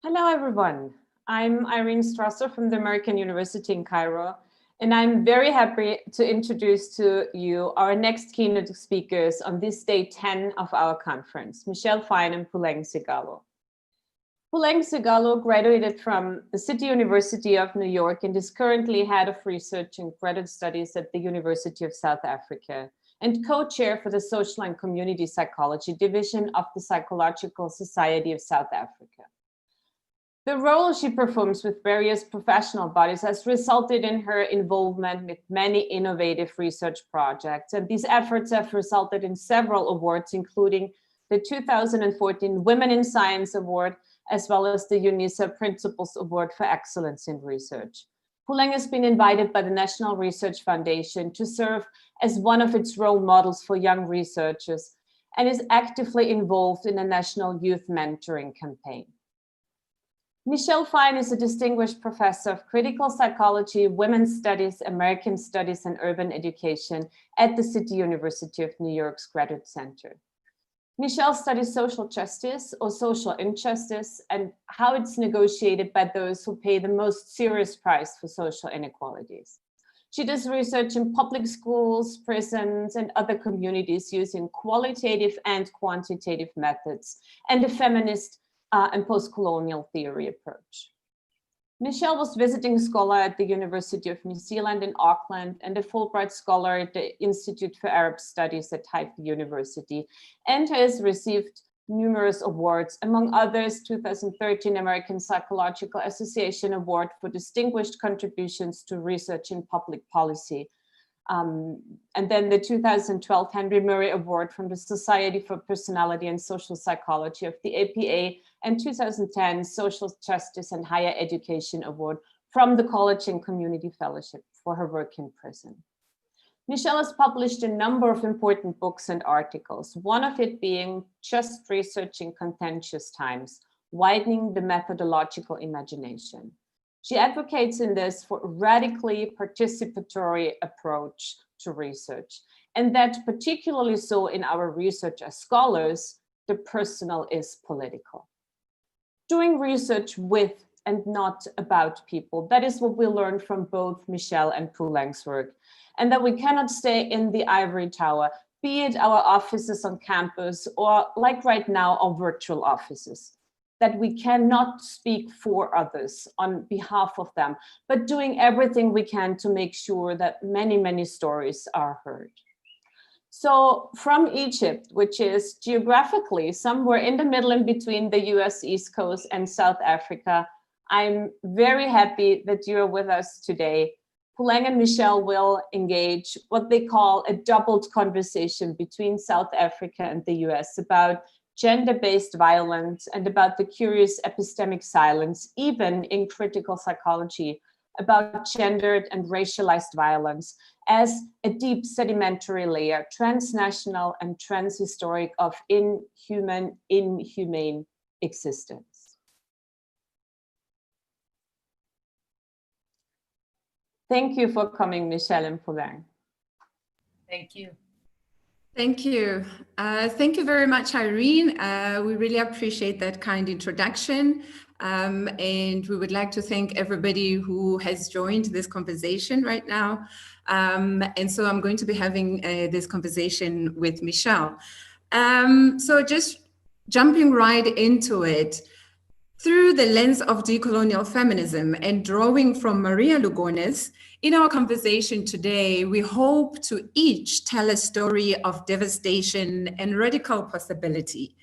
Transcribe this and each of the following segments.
Hello, everyone. I'm Irene Strasser from the American University in Cairo, and I'm very happy to introduce to you our next keynote speakers on this day 10 of our conference, Michelle Fine and Puleng Segalo. Puleng Segalo graduated from the City University of New York and is currently head of research and graduate studies at the University of South Africa and co-chair for the Social and Community Psychology Division of the Psychological Society of South Africa. The role she performs with various professional bodies has resulted in her involvement with many innovative research projects, and these efforts have resulted in several awards, including the 2014 Women in Science Award, as well as the UNISA Principals Award for Excellence in Research. Puleng has been invited by the National Research Foundation to serve as one of its role models for young researchers and is actively involved in a national youth mentoring campaign. Michelle Fine is a distinguished professor of critical psychology, women's studies, American studies, and urban education at the City University of New York's Graduate Center. Michelle studies social justice or social injustice and how it's negotiated by those who pay the most serious price for social inequalities. She does research in public schools, prisons, and other communities using qualitative and quantitative methods and a feminist and post-colonial theory approach. Michelle was visiting scholar at the University of New Zealand in Auckland and a Fulbright scholar at the Institute for Arab Studies at Haifa University, and has received numerous awards, among others 2013 American Psychological Association Award for Distinguished Contributions to Research in Public Policy, and then the 2012 Henry Murray Award from the Society for Personality and Social Psychology of the APA, and 2010 Social Justice and Higher Education Award from the College and Community Fellowship for her work in prison. Michelle has published a number of important books and articles, one of it being Just Research in Contentious Times, Widening the Methodological Imagination. She advocates in this for a radically participatory approach to research, and that particularly so in our research as scholars, the personal is political. Doing research with and not about people, that is what we learned from both Michelle and Puleng's work, and that we cannot stay in the ivory tower, be it our offices on campus or like right now, our virtual offices. That we cannot speak for others on behalf of them, but doing everything we can to make sure that many, many stories are heard. So from Egypt, which is geographically somewhere in the middle in between the US East Coast and South Africa, I'm very happy that you're with us today. Puleng and Michelle will engage what they call a doubled conversation between South Africa and the US about gender-based violence and about the curious epistemic silence, even in critical psychology, about gendered and racialized violence as a deep sedimentary layer, transnational and transhistoric of inhumane existence. Thank you for coming, Michelle and Puleng. Thank you. Thank you. Thank you very much, Irene. We really appreciate that kind introduction. And we would like to thank everybody who has joined this conversation right now. And so I'm going to be having this conversation with Michelle. So just jumping right into it, through the lens of decolonial feminism and drawing from Maria Lugones, in our conversation today, we hope to each tell a story of devastation and radical possibility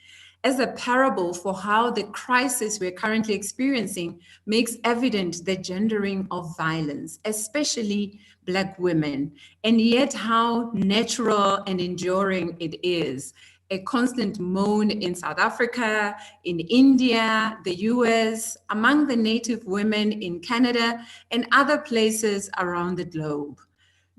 as a parable for how the crisis we're currently experiencing makes evident the gendering of violence, especially Black women, and yet how natural and enduring it is. A constant moan in South Africa, in India, the US, among the Native women in Canada, and other places around the globe.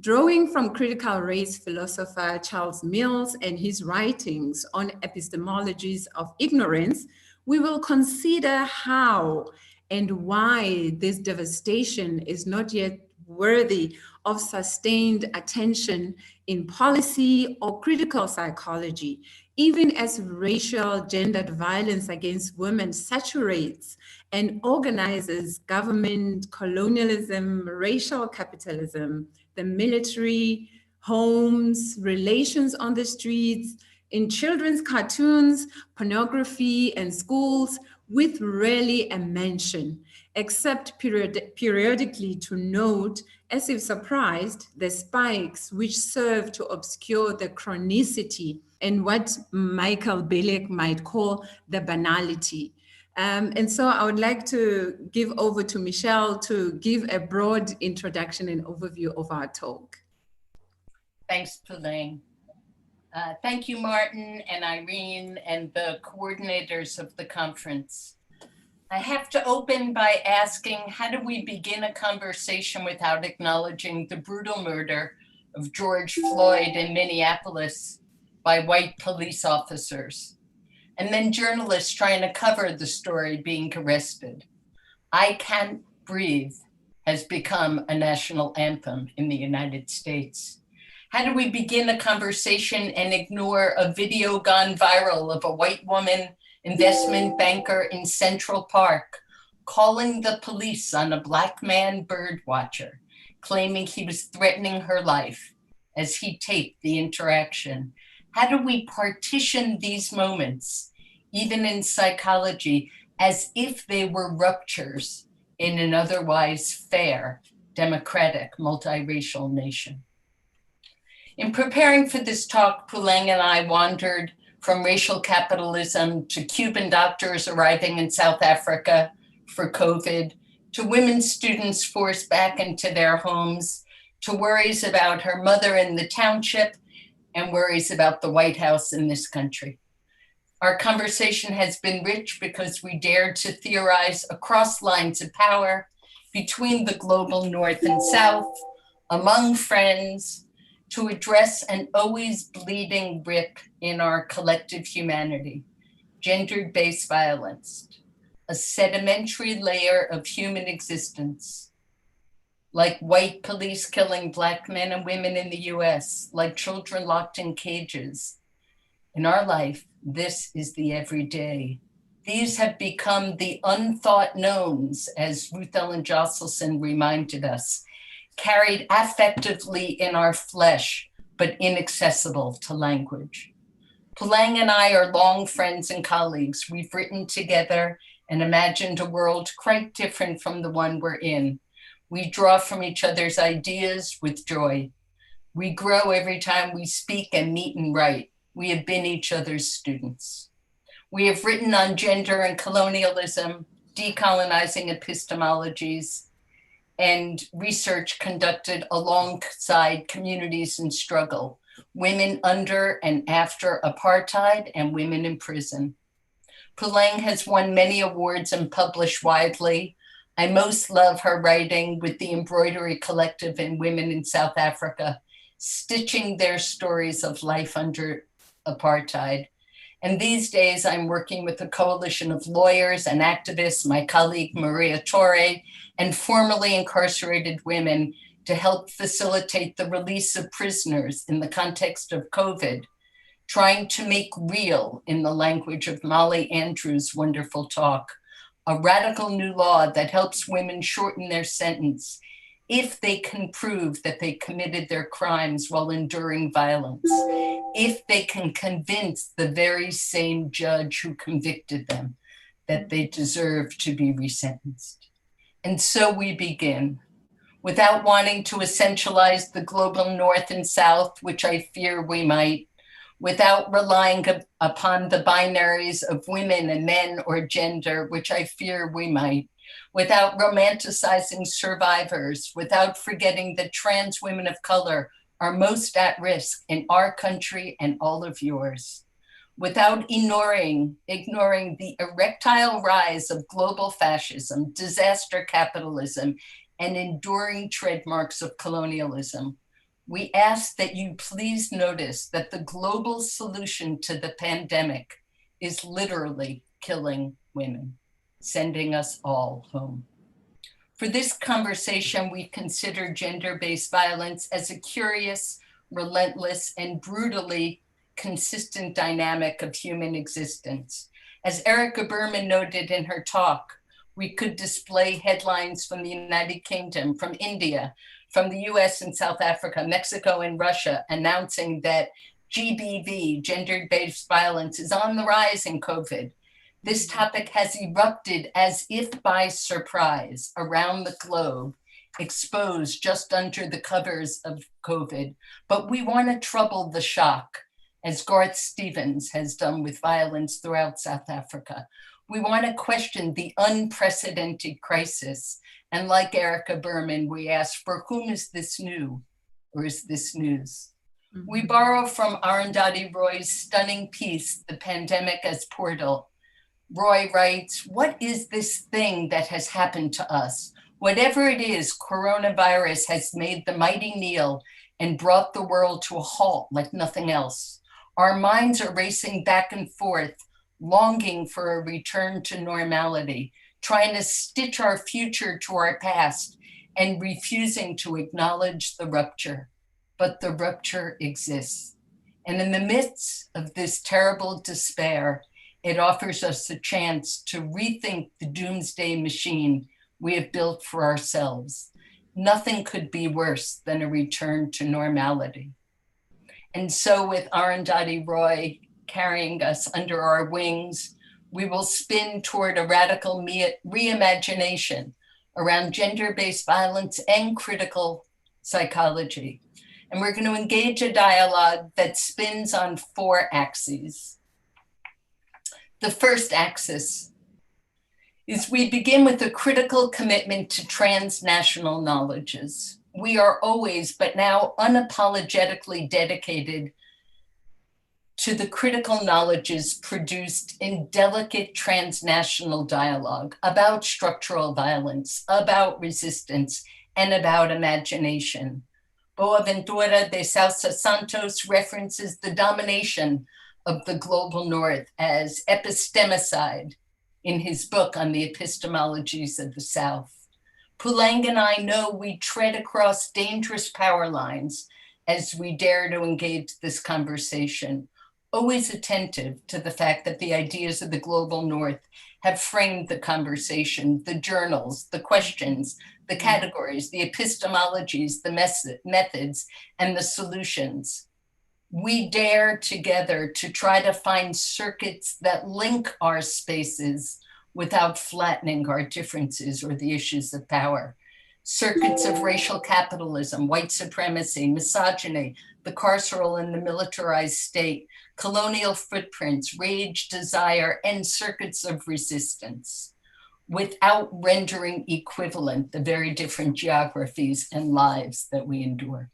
Drawing from critical race philosopher Charles Mills and his writings on epistemologies of ignorance, we will consider how and why this devastation is not yet worthy of sustained attention in policy or critical psychology, even as racial gendered violence against women saturates and organizes government, colonialism, racial capitalism, the military, homes, relations on the streets, in children's cartoons, pornography, and schools, with rarely a mention, except periodically to note, as if surprised, the spikes which serve to obscure the chronicity and what Michael Bilek might call the banality. And so I would like to give over to Michelle to give a broad introduction and overview of our talk. Thanks, Puleng. Thank you, Martin and Irene and the coordinators of the conference. I have to open by asking, how do we begin a conversation without acknowledging the brutal murder of George Floyd in Minneapolis by white police officers, and then journalists trying to cover the story being arrested? I Can't Breathe has become a national anthem in the United States. How do we begin a conversation and ignore a video gone viral of a white woman investment banker in Central Park calling the police on a black man bird watcher, claiming he was threatening her life as he taped the interaction? How do we partition these moments, even in psychology, as if they were ruptures in an otherwise fair, democratic, multiracial nation? In preparing for this talk, Puleng and I wandered from racial capitalism to Cuban doctors arriving in South Africa for COVID, to women students forced back into their homes, to worries about her mother in the township, and worries about the White House in this country. Our conversation has been rich because we dared to theorize across lines of power, between the global North and South, among friends, to address an always bleeding rip in our collective humanity, gender-based violence, a sedimentary layer of human existence, like white police killing black men and women in the US, like children locked in cages. In our life, this is the everyday. These have become the unthought knowns, as Ruth Ellen Josselson reminded us, carried affectively in our flesh, but inaccessible to language. Puleng and I are long friends and colleagues. We've written together and imagined a world quite different from the one we're in. We draw from each other's ideas with joy. We grow every time we speak and meet and write. We have been each other's students. We have written on gender and colonialism, decolonizing epistemologies, and research conducted alongside communities in struggle, women under and after apartheid, and women in prison. Puleng has won many awards and published widely. I most love her writing with the Embroidery Collective and women in South Africa, stitching their stories of life under apartheid. And these days I'm working with a coalition of lawyers and activists, my colleague Maria Torre, and formerly incarcerated women to help facilitate the release of prisoners in the context of COVID, trying to make real, in the language of Molly Andrews' wonderful talk, a radical new law that helps women shorten their sentence if they can prove that they committed their crimes while enduring violence, if they can convince the very same judge who convicted them that they deserve to be resentenced. And so we begin, without wanting to essentialize the global North and South, which I fear we might, without relying upon the binaries of women and men or gender, which I fear we might, without romanticizing survivors, without forgetting that trans women of color are most at risk in our country and all of yours, without ignoring the erectile rise of global fascism, disaster capitalism, and enduring trademarks of colonialism. We ask that you please notice that the global solution to the pandemic is literally killing women, sending us all home. For this conversation, we consider gender-based violence as a curious, relentless, and brutally consistent dynamic of human existence. As Erica Berman noted in her talk, we could display headlines from the United Kingdom, from India, from the US and South Africa, Mexico and Russia, announcing that GBV, gender-based violence, is on the rise in COVID. This topic has erupted as if by surprise around the globe, exposed just under the covers of COVID. But we want to trouble the shock, as Garth Stevens has done with violence throughout South Africa. We want to question the unprecedented crisis. And like Erica Berman, we ask, for whom is this new, or is this news? Mm-hmm. We borrow from Arundhati Roy's stunning piece, The Pandemic as Portal. Roy writes, what is this thing that has happened to us? Whatever it is, coronavirus has made the mighty kneel and brought the world to a halt like nothing else. Our minds are racing back and forth, longing for a return to normality, trying to stitch our future to our past and refusing to acknowledge the rupture. But the rupture exists. And in the midst of this terrible despair, it offers us a chance to rethink the doomsday machine we have built for ourselves. Nothing could be worse than a return to normality. And so with Arundhati Roy carrying us under our wings, we will spin toward a radical reimagination around gender-based violence and critical psychology. And we're going to engage a dialogue that spins on 4 axes. The first axis is we begin with a critical commitment to transnational knowledges. We are always, but now unapologetically dedicated to the critical knowledges produced in delicate transnational dialogue about structural violence, about resistance, and about imagination. Boaventura de Sousa Santos references the domination of the global north as epistemicide in his book on the epistemologies of the South. Puleng and I know we tread across dangerous power lines as we dare to engage this conversation, always attentive to the fact that the ideas of the global north have framed the conversation, the journals, the questions, the categories, the epistemologies, the methods, and the solutions. We dare together to try to find circuits that link our spaces without flattening our differences or the issues of power. Circuits of racial capitalism, white supremacy, misogyny, the carceral and the militarized state, colonial footprints, rage, desire, and circuits of resistance, without rendering equivalent the very different geographies and lives that we endure.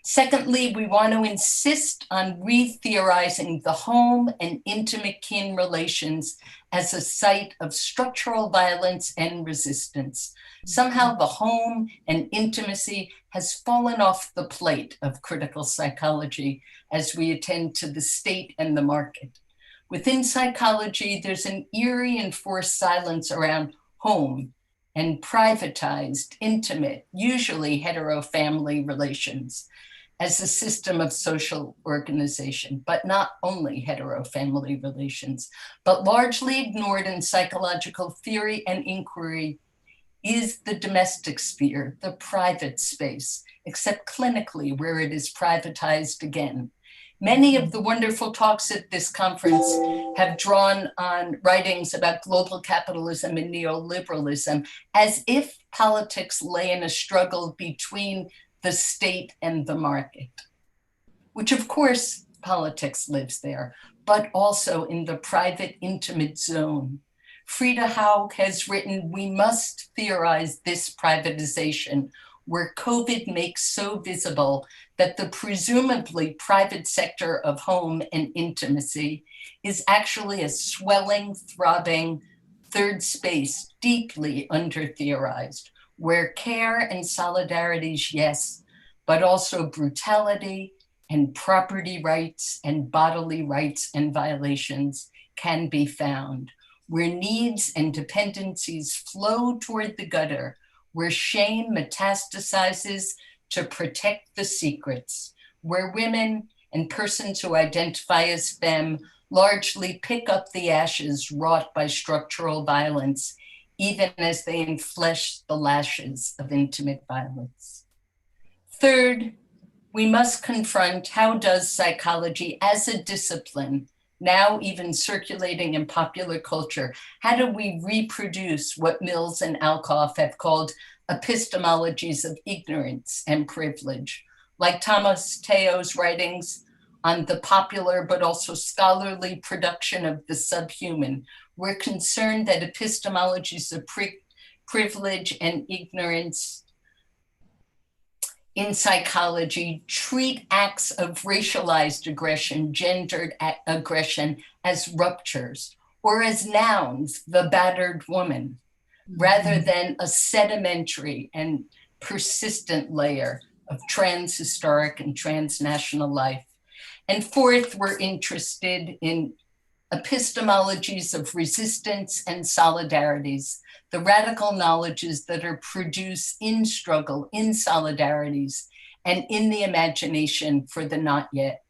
Secondly, we want to insist on re-theorizing the home and intimate kin relations as a site of structural violence and resistance. Somehow the home and intimacy has fallen off the plate of critical psychology as we attend to the state and the market. Within psychology, there's an eerie and forced silence around home and privatized, intimate, usually hetero family relations as a system of social organization, but not only hetero family relations, but largely ignored in psychological theory and inquiry is the domestic sphere, the private space, except clinically where it is privatized again. Many of the wonderful talks at this conference have drawn on writings about global capitalism and neoliberalism as if politics lay in a struggle between the state and the market, which of course politics lives there, but also in the private, intimate zone. Frida Haug has written, we must theorize this privatization where COVID makes so visible that the presumably private sector of home and intimacy is actually a swelling, throbbing third space, deeply under-theorized, where care and solidarities, yes, but also brutality and property rights and bodily rights and violations can be found, where needs and dependencies flow toward the gutter, where shame metastasizes to protect the secrets, where women and persons who identify as femme largely pick up the ashes wrought by structural violence, even as they enflesh the lashes of intimate violence. Third, we must confront how does psychology as a discipline, now even circulating in popular culture, how do we reproduce what Mills and Alcoff have called epistemologies of ignorance and privilege? Like Thomas Teo's writings on the popular but also scholarly production of the subhuman, we're concerned that epistemologies of privilege and ignorance in psychology treat acts of racialized aggression, gendered aggression as ruptures, or as nouns, the battered woman, rather than a sedimentary and persistent layer of trans-historic and transnational life. And fourth, we're interested in epistemologies of resistance and solidarities, the radical knowledges that are produced in struggle, in solidarities, and in the imagination for the not yet.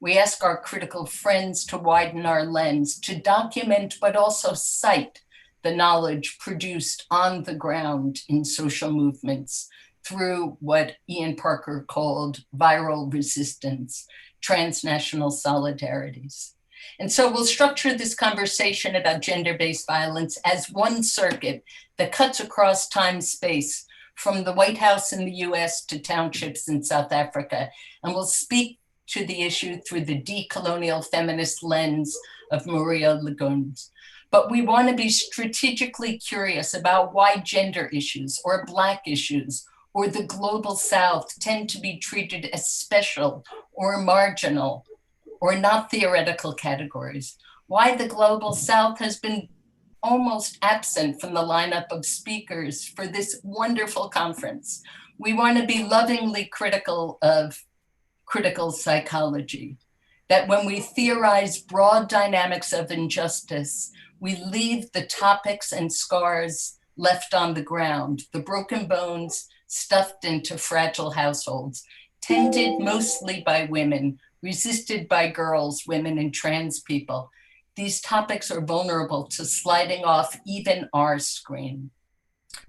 We ask our critical friends to widen our lens, to document, but also cite the knowledge produced on the ground in social movements through what Ian Parker called viral resistance, transnational solidarities. And so we'll structure this conversation about gender-based violence as one circuit that cuts across time space from the White House in the US to townships in South Africa. And we'll speak to the issue through the decolonial feminist lens of Maria Lugones. But we want to be strategically curious about why gender issues or Black issues or the global South tend to be treated as special or marginal or not theoretical categories, why the global South has been almost absent from the lineup of speakers for this wonderful conference. We want to be lovingly critical of critical psychology, that when we theorize broad dynamics of injustice, we leave the topics and scars left on the ground, the broken bones stuffed into fragile households, tended mostly by women, resisted by girls, women, and trans people. These topics are vulnerable to sliding off even our screen.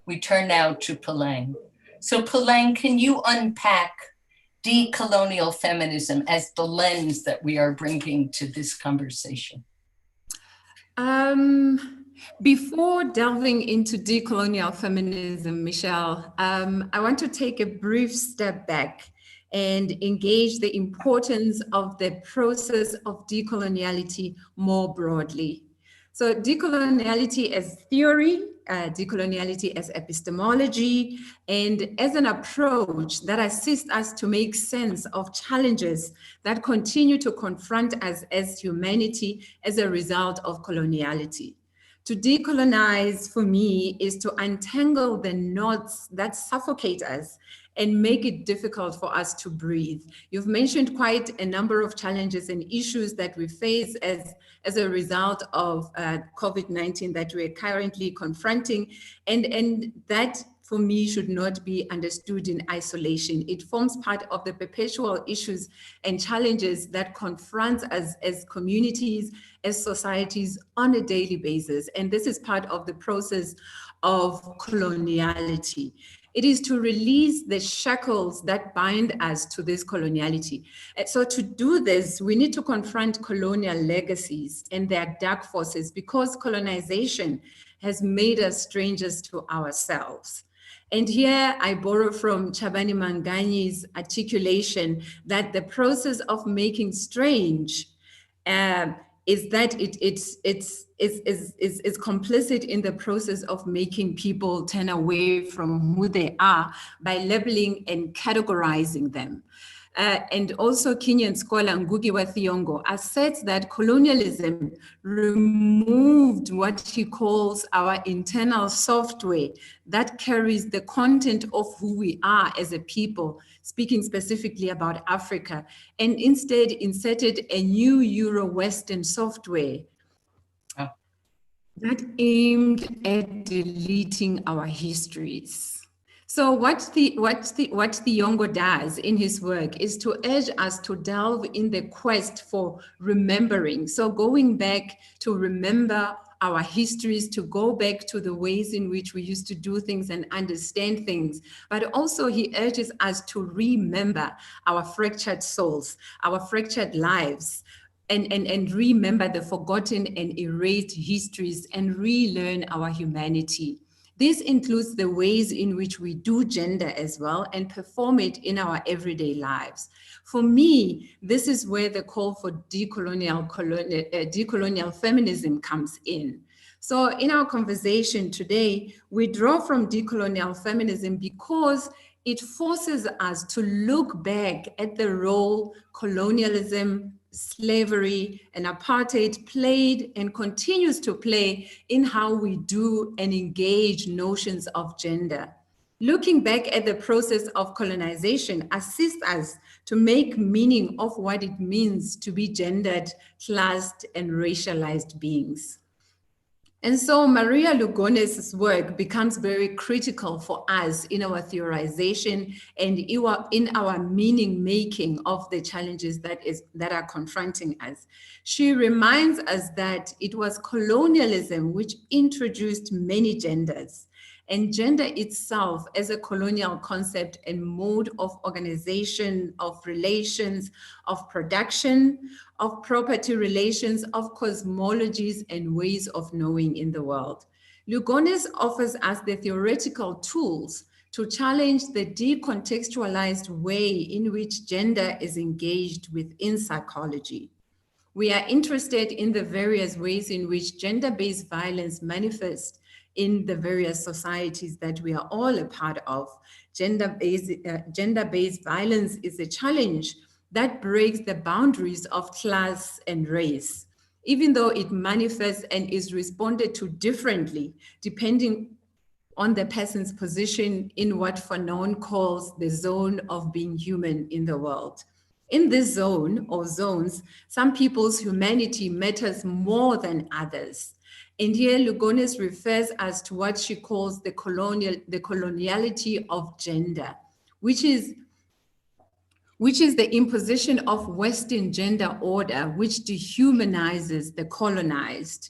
We turn now to Puleng. So Puleng, can you unpack decolonial feminism as the lens that we are bringing to this conversation? Before delving into decolonial feminism, Michelle, I want to take a brief step back and engage the importance of the process of decoloniality more broadly. So decoloniality as theory, decoloniality as epistemology, and as an approach that assists us to make sense of challenges that continue to confront us as humanity as a result of coloniality. To decolonize, for me, is to untangle the knots that suffocate us and make it difficult for us to breathe. You've mentioned quite a number of challenges and issues that we face as a result of COVID-19 that we're currently confronting, and that, for me, should not be understood in isolation. It forms part of the perpetual issues and challenges that confront us as communities, as societies on a daily basis. And this is part of the process of coloniality. It is to release the shackles that bind us to this coloniality. And so to do this, we need to confront colonial legacies and their dark forces, because colonization has made us strangers to ourselves. And here I borrow from Chabani Manganyi's articulation that the process of making strange is that it's complicit in the process of making people turn away from who they are by labeling and categorizing them. And also Kenyan scholar Ngugi wa Thiong'o asserts that colonialism removed what he calls our internal software that carries the content of who we are as a people, speaking specifically about Africa, and instead inserted a new Euro-Western software that aimed at deleting our histories. So what the Yongo does in his work is to urge us to delve in the quest for remembering. So going back to remember our histories, to go back to the ways in which we used to do things and understand things. But also he urges us to remember our fractured souls, our fractured lives, and remember the forgotten and erased histories and relearn our humanity. This includes the ways in which we do gender as well and perform it in our everyday lives. For me, this is where the call for decolonial feminism comes in. So in our conversation today, we draw from decolonial feminism because it forces us to look back at the role colonialism, slavery, and apartheid played and continues to play in how we do and engage notions of gender. Looking back at the process of colonization assists us to make meaning of what it means to be gendered, classed, and racialized beings. And so Maria Lugones' work becomes very critical for us in our theorization and in our meaning making of the challenges that are confronting us. She reminds us that it was colonialism which introduced many genders, and gender itself as a colonial concept and mode of organization, of relations, of production, of property relations, of cosmologies and ways of knowing in the world. Lugones offers us the theoretical tools to challenge the decontextualized way in which gender is engaged within psychology. We are interested in the various ways in which gender-based violence manifests in the various societies that we are all a part of. Gender-based violence is a challenge that breaks the boundaries of class and race, even though it manifests and is responded to differently depending on the person's position in what Fanon calls the zone of being human in the world. In this zone or zones, some people's humanity matters more than others. And here Lugones refers us to what she calls the coloniality of gender, which is the imposition of Western gender order, which dehumanizes the colonized.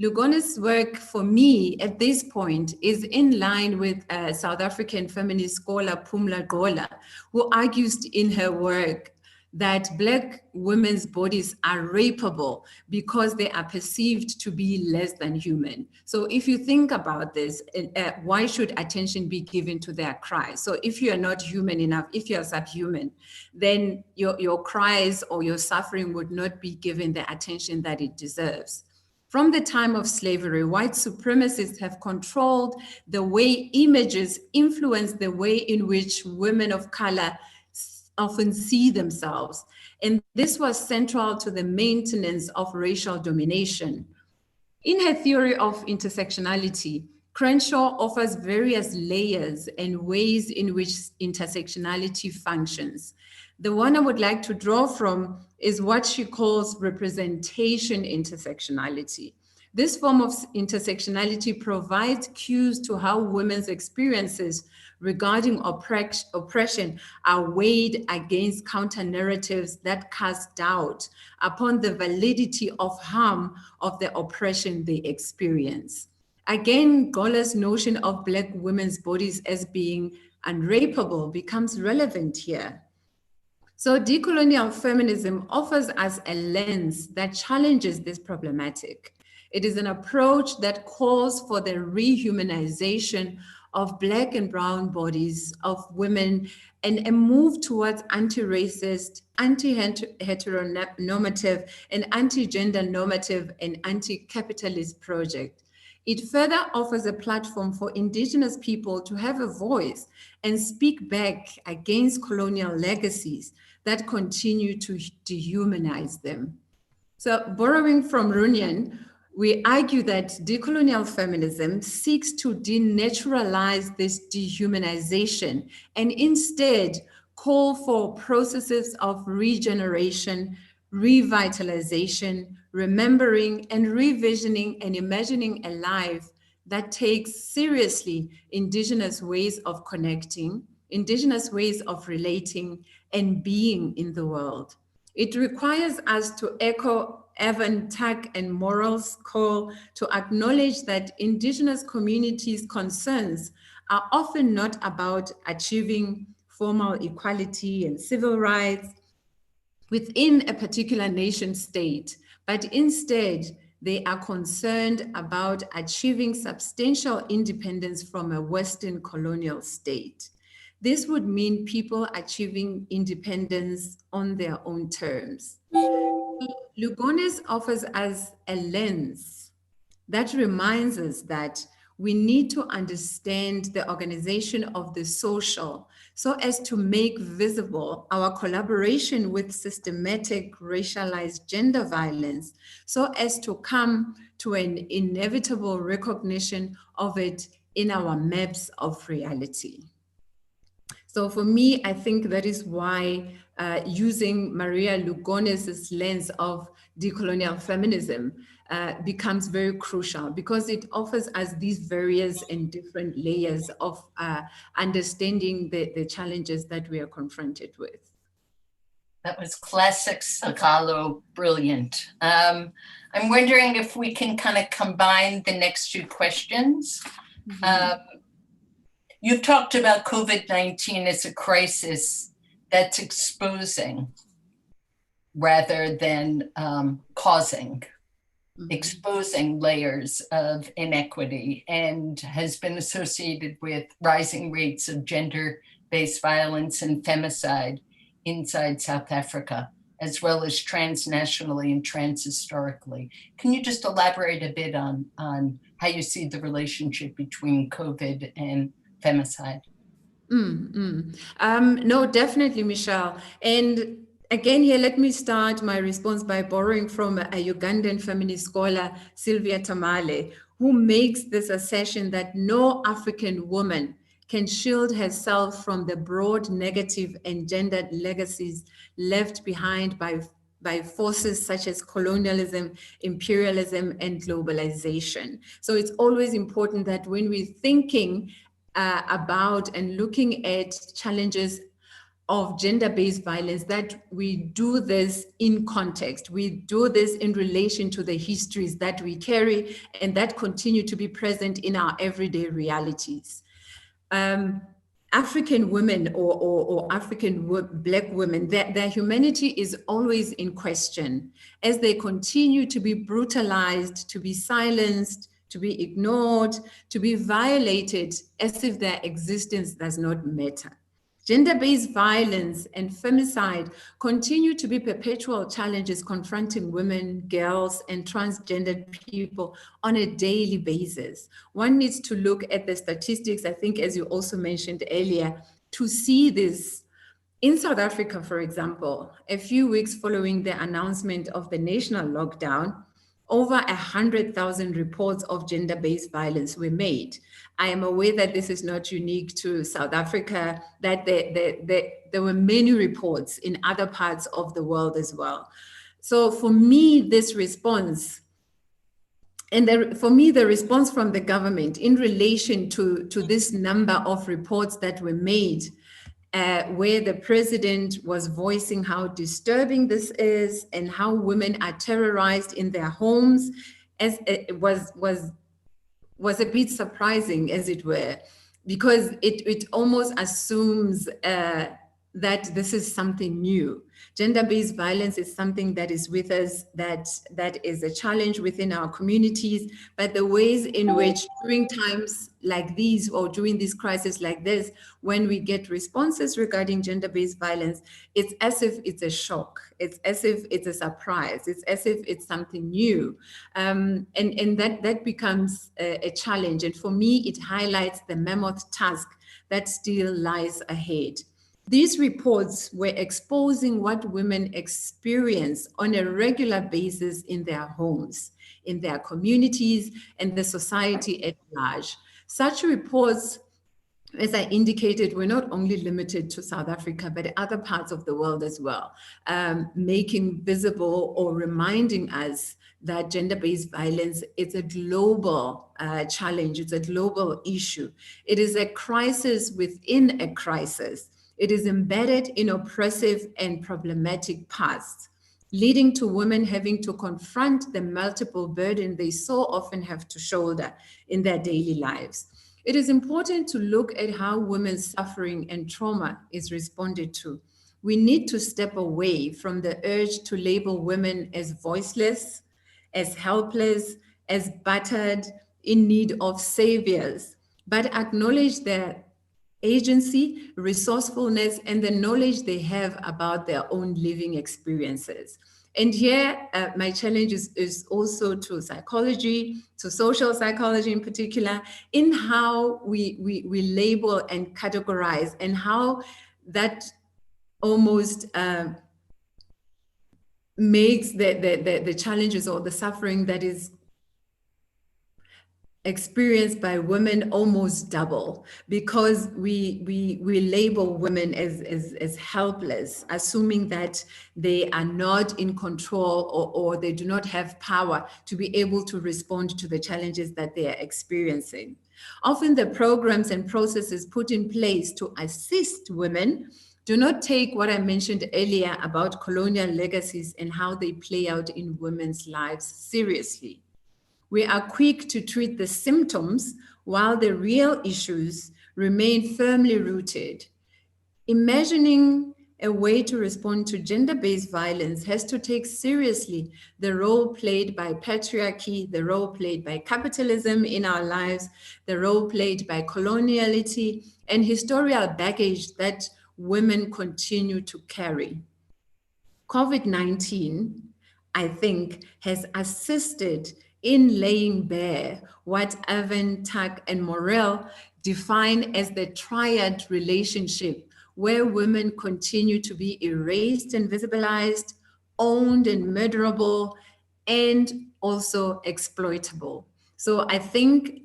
Lugones' work for me at this point is in line with South African feminist scholar Puleng Segalo, who argues in her work that Black women's bodies are rapeable because they are perceived to be less than human. So if you think about this, why should attention be given to their cries? So if you are not human enough, if you are subhuman, then your cries or your suffering would not be given the attention that it deserves. From the time of slavery, white supremacists have controlled the way images influence the way in which women of color often see themselves. And this was central to the maintenance of racial domination. In her theory of intersectionality, Crenshaw offers various layers and ways in which intersectionality functions. The one I would like to draw from is what she calls representation intersectionality. This form of intersectionality provides cues to how women's experiences regarding oppression are weighed against counter-narratives that cast doubt upon the validity of harm of the oppression they experience. Again, Gola's notion of Black women's bodies as being unrapeable becomes relevant here. So decolonial feminism offers us a lens that challenges this problematic. It is an approach that calls for the rehumanization of Black and brown bodies, of women, and a move towards anti-racist, anti-heteronormative, and anti-gender normative and anti-capitalist project. It further offers a platform for Indigenous people to have a voice and speak back against colonial legacies that continue to dehumanize them. So borrowing from Runyan, we argue that decolonial feminism seeks to denaturalize this dehumanization and instead call for processes of regeneration, revitalization, remembering and revisioning and imagining a life that takes seriously indigenous ways of connecting, indigenous ways of relating and being in the world. It requires us to echo Evan Tuck and Morrell's call to acknowledge that indigenous communities' concerns are often not about achieving formal equality and civil rights within a particular nation state, but instead they are concerned about achieving substantial independence from a Western colonial state. This would mean people achieving independence on their own terms. Lugones offers us a lens that reminds us that we need to understand the organization of the social so as to make visible our collaboration with systematic racialized gender violence, so as to come to an inevitable recognition of it in our maps of reality. So for me, I think that is why using Maria Lugones' lens of decolonial feminism becomes very crucial, because it offers us these various and different layers of understanding the challenges that we are confronted with. That was classic Segalo, brilliant. I'm wondering if we can kind of combine the next two questions. You've talked about COVID-19 as a crisis that's exposing rather than causing, exposing layers of inequity, and has been associated with rising rates of gender-based violence and femicide inside South Africa, as well as transnationally and transhistorically. Can you just elaborate a bit on how you see the relationship between COVID and femicide? No, definitely, Michelle. And again, here, let me start my response by borrowing from a Ugandan feminist scholar, Sylvia Tamale, who makes this assertion that no African woman can shield herself from the broad negative and gendered legacies left behind by forces such as colonialism, imperialism, and globalization. So it's always important that when we're thinking about and looking at challenges of gender-based violence, that we do this in context. We do this in relation to the histories that we carry and that continue to be present in our everyday realities. African women or African Black women, their humanity is always in question as they continue to be brutalized, to be silenced, to be ignored, to be violated as if their existence does not matter. Gender-based violence and femicide continue to be perpetual challenges confronting women, girls, and transgendered people on a daily basis. One needs to look at the statistics, I think, as you also mentioned earlier, to see this. In South Africa, for example, a few weeks following the announcement of the national lockdown, over 100,000 reports of gender-based violence were made. I am aware that this is not unique to South Africa, that there were many reports in other parts of the world as well. So for me, this response, for me, the response from the government in relation to this number of reports that were made, where the president was voicing how disturbing this is and how women are terrorized in their homes, as it was a bit surprising, as it were, because it almost assumes that this is something new. Gender-based violence is something that is with us, that is a challenge within our communities, but the ways in which during times like these or during this crisis like this, when we get responses regarding gender-based violence, it's as if it's a shock. It's as if it's a surprise. It's as if it's something new. And that becomes a challenge. And for me, it highlights the mammoth task that still lies ahead. These reports were exposing what women experience on a regular basis in their homes, in their communities, and the society at large. Such reports as I indicated, we're not only limited to South Africa, but other parts of the world as well, making visible or reminding us that gender-based violence is a global challenge. It's a global issue. It is a crisis within a crisis. It is embedded in oppressive and problematic past, leading to women having to confront the multiple burden they so often have to shoulder in their daily lives. It is important to look at how women's suffering and trauma is responded to. We need to step away from the urge to label women as voiceless, as helpless, as battered, in need of saviors, but acknowledge their agency, resourcefulness, and the knowledge they have about their own living experiences. And here, my challenge is also to psychology, to social psychology in particular, in how we label and categorize, and how that almost makes the challenges or the suffering that is experienced by women almost double, because we label women as helpless, assuming that they are not in control or they do not have power to be able to respond to the challenges that they are experiencing. Often the programs and processes put in place to assist women do not take what I mentioned earlier about colonial legacies and how they play out in women's lives seriously. We are quick to treat the symptoms while the real issues remain firmly rooted. Imagining a way to respond to gender-based violence has to take seriously the role played by patriarchy, the role played by capitalism in our lives, the role played by coloniality, and historical baggage that women continue to carry. COVID-19, I think, has assisted in laying bare what Evan, Tuck, and Morel define as the triad relationship, where women continue to be erased and visibilized, owned and murderable, and also exploitable. So I think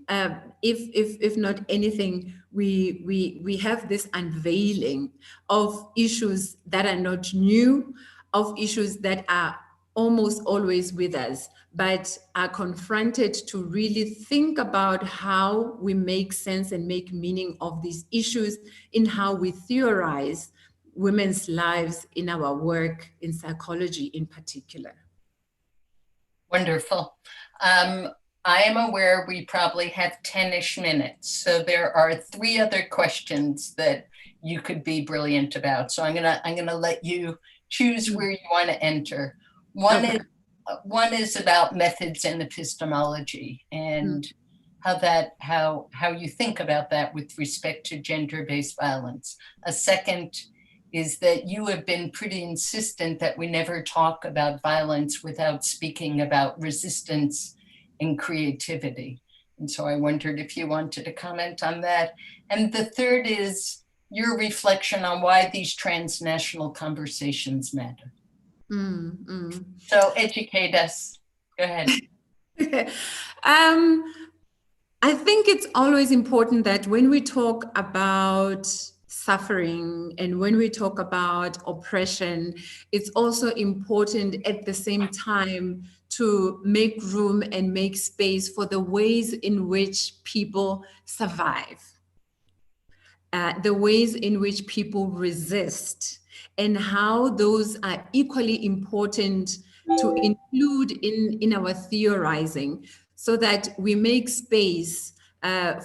if not anything, we have this unveiling of issues that are not new, of issues that are almost always with us, but are confronted to really think about how we make sense and make meaning of these issues in how we theorize women's lives in our work in psychology in particular. Wonderful. I am aware we probably have 10-ish minutes, so there are 3 other questions that you could be brilliant about. So I'm gonna let you choose where you want to enter. One is about methods and epistemology and how you think about that with respect to gender-based violence. A second is that you have been pretty insistent that we never talk about violence without speaking about resistance and creativity. And so I wondered if you wanted to comment on that. And the third is your reflection on why these transnational conversations matter. So educate us. Go ahead. I think it's always important that when we talk about suffering and when we talk about oppression, it's also important at the same time to make room and make space for the ways in which people survive, the ways in which people resist, and how those are equally important to include in our theorizing, so that we make space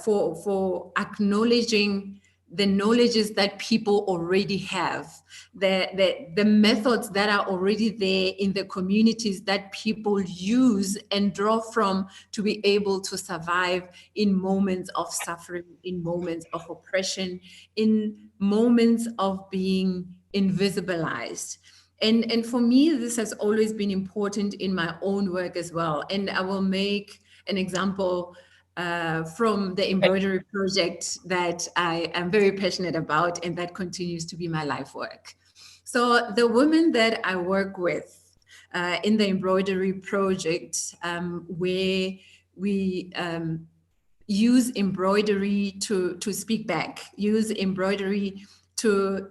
for acknowledging the knowledges that people already have, the methods that are already there in the communities that people use and draw from to be able to survive in moments of suffering, in moments of oppression, in moments of being invisibilized. And for me, this has always been important in my own work as well. And I will make an example from the embroidery project that I am very passionate about, and that continues to be my life work. So the women that I work with in the embroidery project, where we use embroidery to speak back, use embroidery to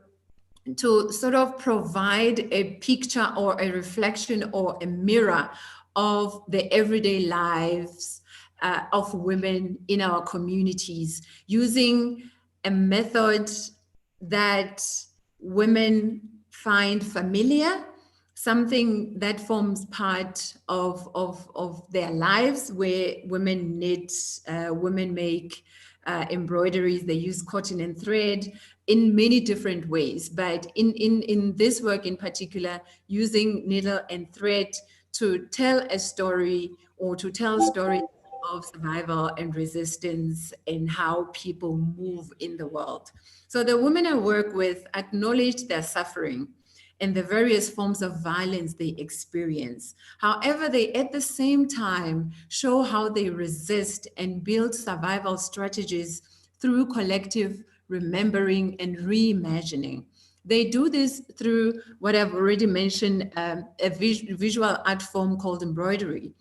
sort of provide a picture or a reflection or a mirror of the everyday lives of women in our communities, using a method that women find familiar, something that forms part of their lives, where women knit, women make embroideries, they use cotton and thread in many different ways. But in this work in particular, using needle and thread to tell a story, or to tell stories of survival and resistance and how people move in the world. So the women I work with acknowledge their suffering and the various forms of violence they experience. However, they at the same time show how they resist and build survival strategies through collective remembering and reimagining. They do this through what I've already mentioned, a visual art form called embroidery.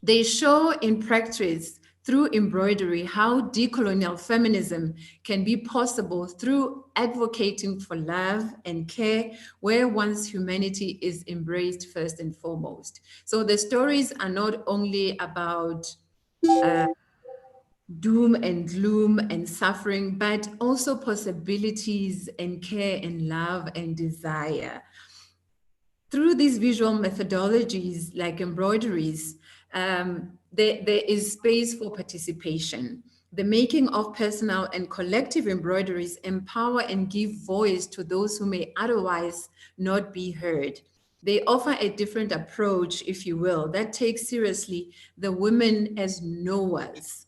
They show in practice through embroidery how decolonial feminism can be possible through advocating for love and care, where one's humanity is embraced first and foremost. So the stories are not only about doom and gloom and suffering, but also possibilities and care and love and desire. Through these visual methodologies like embroideries, there is space for participation. The making of personal and collective embroideries empower and give voice to those who may otherwise not be heard. They offer a different approach, if you will, that takes seriously the women as knowers.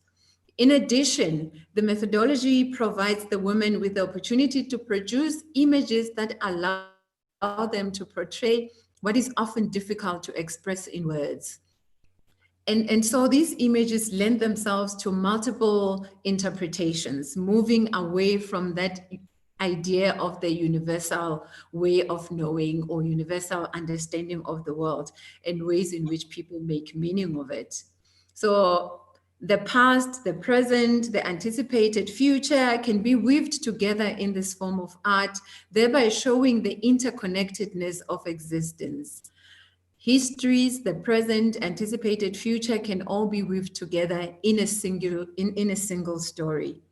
In addition, the methodology provides the women with the opportunity to produce images that allow them to portray what is often difficult to express in words. And so these images lend themselves to multiple interpretations, moving away from that idea of the universal way of knowing or universal understanding of the world, and ways in which people make meaning of it. So the past, the present, the anticipated future can be weaved together in this form of art, thereby showing the interconnectedness of existence. Histories, the present, anticipated future can all be weaved together in a single story.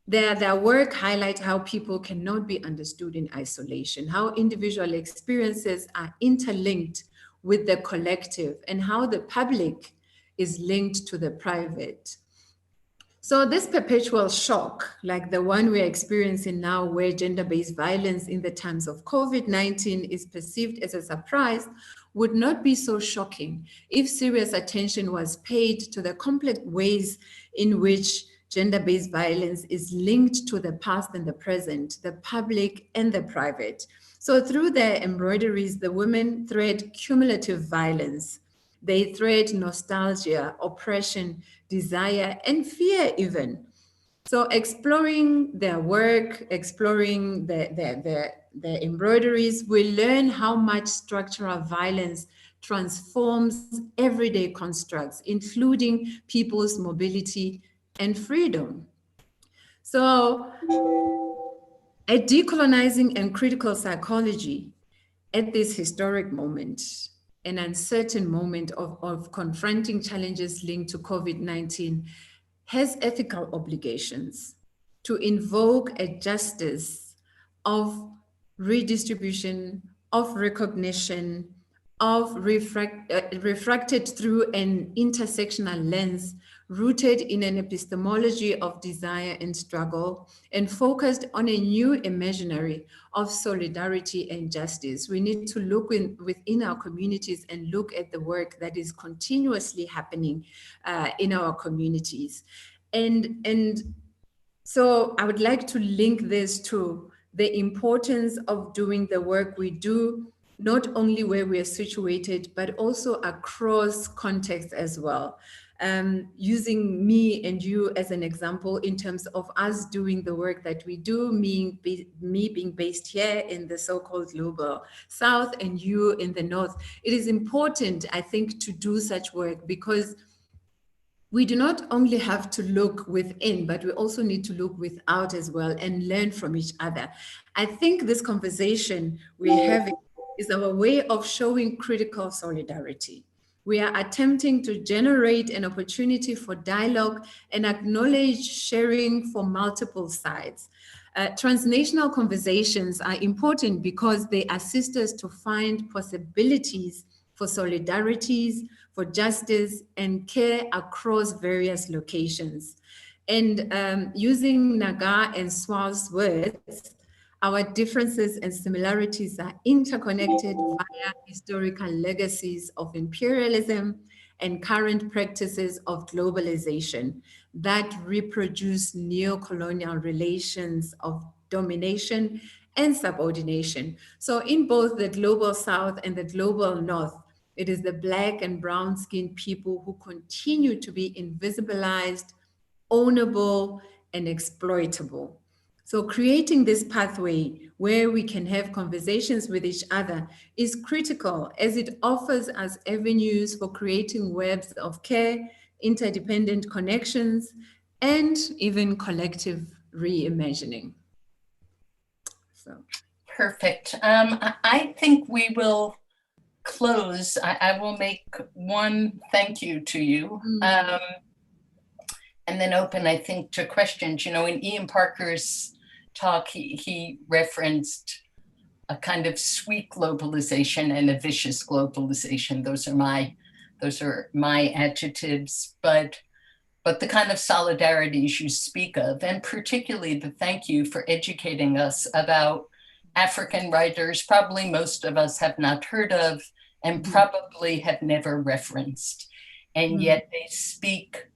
Their work highlights how people cannot be understood in isolation, how individual experiences are interlinked with the collective, and how the public is linked to the private. So this perpetual shock, like the one we're experiencing now, where gender-based violence in the times of COVID-19 is perceived as a surprise, would not be so shocking if serious attention was paid to the complex ways in which gender-based violence is linked to the past and the present, the public and the private. So through their embroideries, the women thread cumulative violence. They thread nostalgia, oppression, desire, and fear even. So exploring their work, exploring the embroideries, we learn how much structural violence transforms everyday constructs, including people's mobility and freedom. So a decolonizing and critical psychology at this historic moment, an uncertain moment of confronting challenges linked to COVID-19, has ethical obligations to invoke a justice of redistribution, of recognition, of refracted through an intersectional lens rooted in an epistemology of desire and struggle, and focused on a new imaginary of solidarity and justice. We need to look within our communities and look at the work that is continuously happening in our communities. And so I would like to link this to the importance of doing the work we do, not only where we are situated, but also across contexts as well. Using me and you as an example in terms of us doing the work that we do, me being based here in the so-called global South and you in the North. It is important, I think, to do such work because we do not only have to look within, but we also need to look without as well and learn from each other. I think this conversation we're having is our way of showing critical solidarity. We are attempting to generate an opportunity for dialogue and acknowledge sharing for multiple sides. Transnational conversations are important because they assist us to find possibilities for solidarities, for justice and care across various locations. And using Naga and Swal's words, our differences and similarities are interconnected via historical legacies of imperialism and current practices of globalization that reproduce neo-colonial relations of domination and subordination. So in both the global South and the global North, it is the Black and brown-skinned people who continue to be invisibilized, ownable, and exploitable. So creating this pathway where we can have conversations with each other is critical, as it offers us avenues for creating webs of care, interdependent connections, and even collective reimagining. So. Perfect. I think we will close. I will make one thank you to you, and then open, I think, to questions. You know, in Ian Parker's talk, he referenced a kind of sweet globalization and a vicious globalization. Those are my adjectives, but the kind of solidarities you speak of, and particularly the thank you for educating us about African writers, probably most of us have not heard of and probably have never referenced. And yet they speak,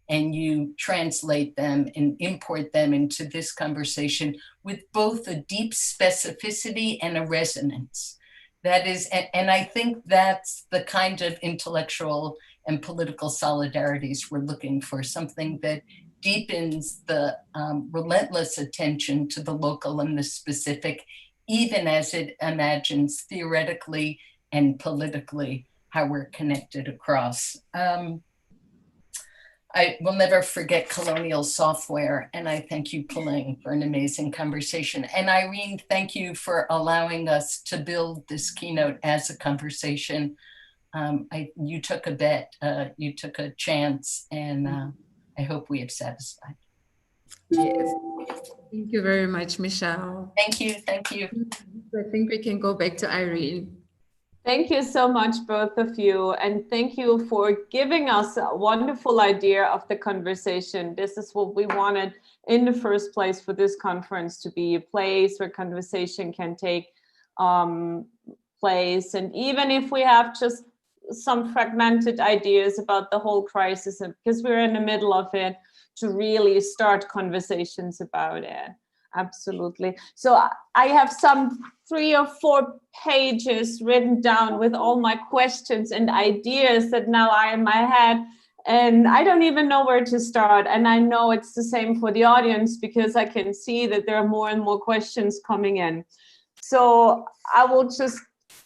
and you translate them and import them into this conversation with both a deep specificity and a resonance. That is, and I think that's the kind of intellectual and political solidarities we're looking for, something that deepens the relentless attention to the local and the specific, even as it imagines theoretically and politically how we're connected across. I will never forget colonial software, and I thank you, Puleng, for an amazing conversation. And Irene, thank you for allowing us to build this keynote as a conversation. You took a bet, you took a chance, and I hope we have satisfied. Yes. Thank you very much, Michelle. Thank you, thank you. I think we can go back to Irene. Thank you so much, both of you. And thank you for giving us a wonderful idea of the conversation. This is what we wanted in the first place for this conference, to be a place where conversation can take place. And even if we have just some fragmented ideas about the whole crisis, and because we're in the middle of it, to really start conversations about it. Absolutely. So I have some 3 or 4 pages written down with all my questions and ideas that now are in my head, and I don't even know where to start. And I know it's the same for the audience, because I can see that there are more and more questions coming in. So I will just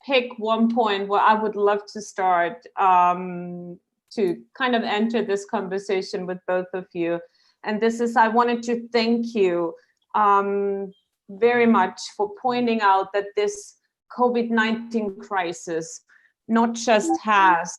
pick one point where I would love to start to kind of enter this conversation with both of you. And this is, I wanted to thank you very much for pointing out that this COVID-19 crisis not just has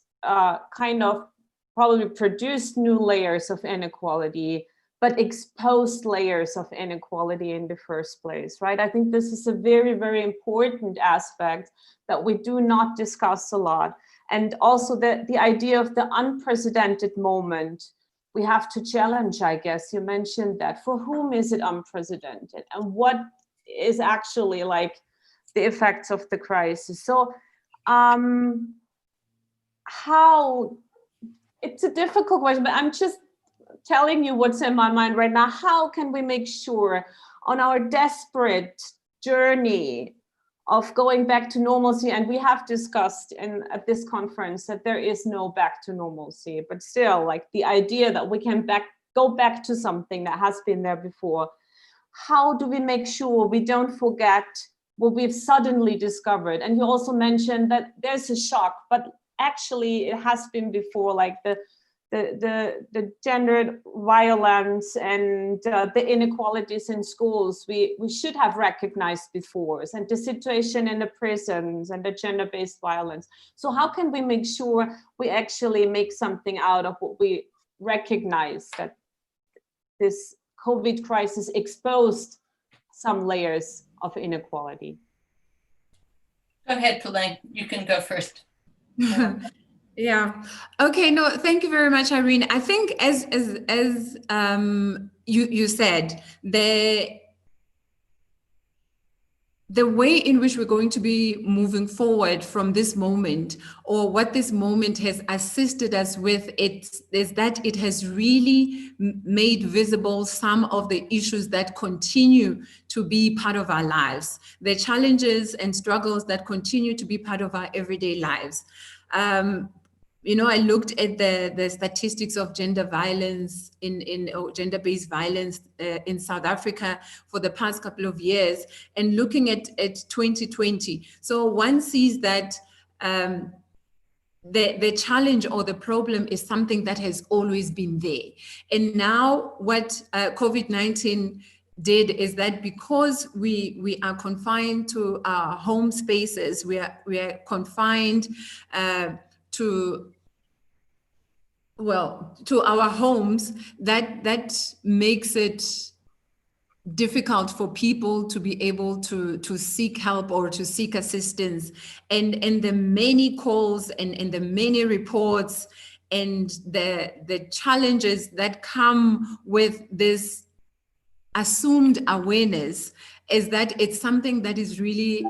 kind of probably produced new layers of inequality, but exposed layers of inequality in the first place, right? I think this is a very, very important aspect that we do not discuss a lot. And also the idea of the unprecedented moment, we have to challenge, I guess. You mentioned that. For whom is it unprecedented? And what is actually like the effects of the crisis? So how, it's a difficult question, but I'm just telling you what's in my mind right now. How can we make sure on our desperate journey of going back to normalcy, and we have discussed at this conference that there is no back to normalcy, but still, like the idea that we can go back to something that has been there before. How do we make sure we don't forget what we've suddenly discovered? And you also mentioned that there's a shock, but actually it has been before, like the the gendered violence and the inequalities in schools we should have recognized before, and the situation in the prisons and the gender-based violence. So how can we make sure we actually make something out of what we recognize, that this COVID crisis exposed some layers of inequality? Go ahead, Puleng. You can go first. Yeah. Okay. No, thank you very much, Irene. I think as you said, the way in which we're going to be moving forward from this moment, or what this moment has assisted us with, is that it has really made visible some of the issues that continue to be part of our lives, the challenges and struggles that continue to be part of our everyday lives. You know, I looked at the statistics of gender violence or gender-based violence in South Africa for the past couple of years, and looking at 2020. So one sees that the challenge or the problem is something that has always been there. And now what COVID-19 did is that, because we are confined to our home spaces, we are confined to our homes, that makes it difficult for people to be able to seek help or to seek assistance. And the many calls and the many reports and the challenges that come with this assumed awareness is that it's something that is really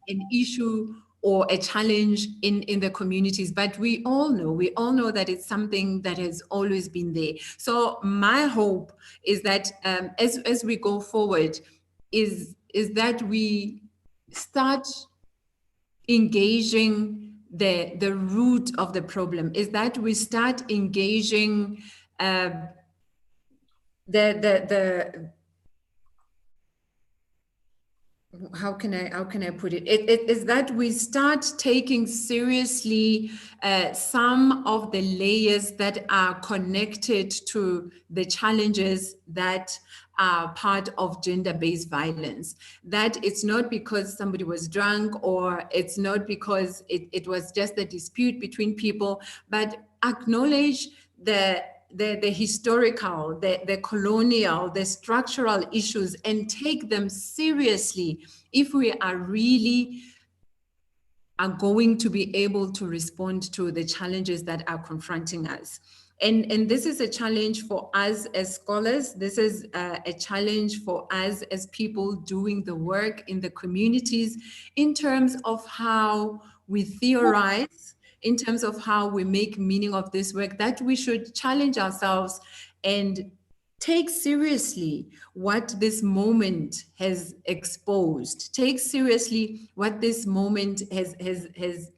an issue or a challenge in the communities. But we all know that it's something that has always been there. So my hope is that as we go forward, is that we start engaging the root of the problem, is that we start engaging how can I put it? It is that we start taking seriously some of the layers that are connected to the challenges that are part of gender-based violence. That it's not because somebody was drunk, or it's not because it was just a dispute between people, but acknowledge the historical, the colonial, the structural issues, and take them seriously if we are really going to be able to respond to the challenges that are confronting us. And this is a challenge for us as scholars. This is a challenge for us as people doing the work in the communities, in terms of how we theorize, in terms of how we make meaning of this work, that we should challenge ourselves and take seriously what this moment has exposed, take seriously what this moment has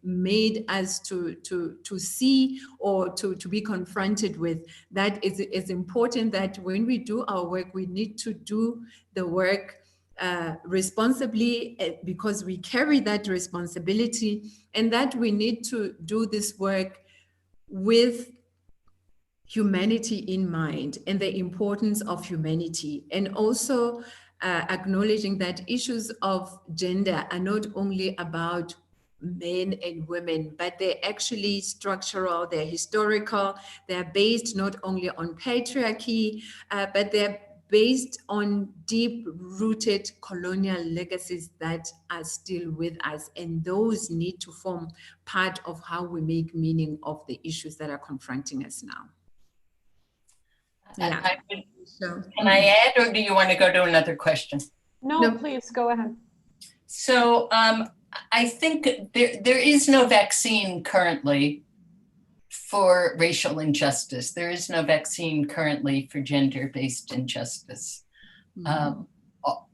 made us to see or to be confronted with. That it's important that when we do our work, we need to do the work responsibly, because we carry that responsibility, and that we need to do this work with humanity in mind and the importance of humanity, and also acknowledging that issues of gender are not only about men and women, but they're actually structural, they're historical, they're based not only on patriarchy, but they're based on deep-rooted colonial legacies that are still with us, and those need to form part of how we make meaning of the issues that are confronting us now. Yeah. Can I add, or do you want to go to another question? No, please go ahead. So I think there is no vaccine currently for racial injustice. There is no vaccine currently for gender-based injustice. Mm-hmm.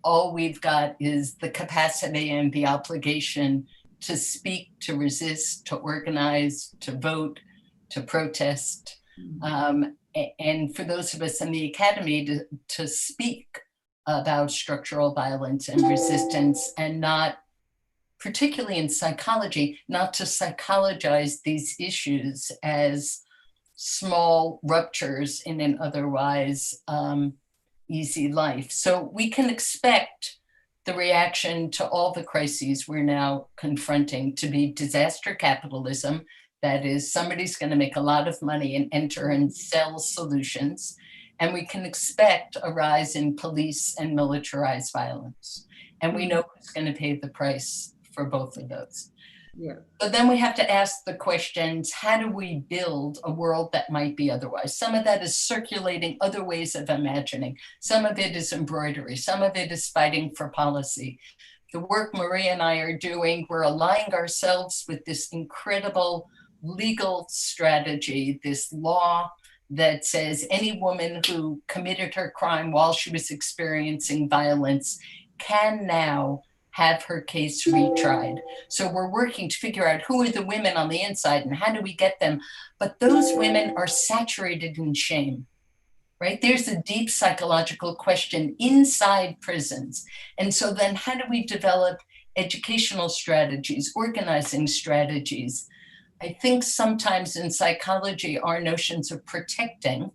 All we've got is the capacity and the obligation to speak, to resist, to organize, to vote, to protest. Mm-hmm. And for those of us in the academy to speak about structural violence and resistance, and not, particularly in psychology, not to psychologize these issues as small ruptures in an otherwise easy life. So we can expect the reaction to all the crises we're now confronting to be disaster capitalism. That is, somebody's going to make a lot of money and enter and sell solutions. And we can expect a rise in police and militarized violence. And we know who's going to pay the price for both of those. Yeah. But then we have to ask the questions, how do we build a world that might be otherwise? Some of that is circulating other ways of imagining. Some of it is embroidery. Some of it is fighting for policy. The work Maria and I are doing, we're aligning ourselves with this incredible legal strategy, this law that says any woman who committed her crime while she was experiencing violence can now have her case retried. So we're working to figure out who are the women on the inside and how do we get them. But those women are saturated in shame, right? There's a deep psychological question inside prisons. And so then how do we develop educational strategies, organizing strategies? I think sometimes in psychology, our notions of protecting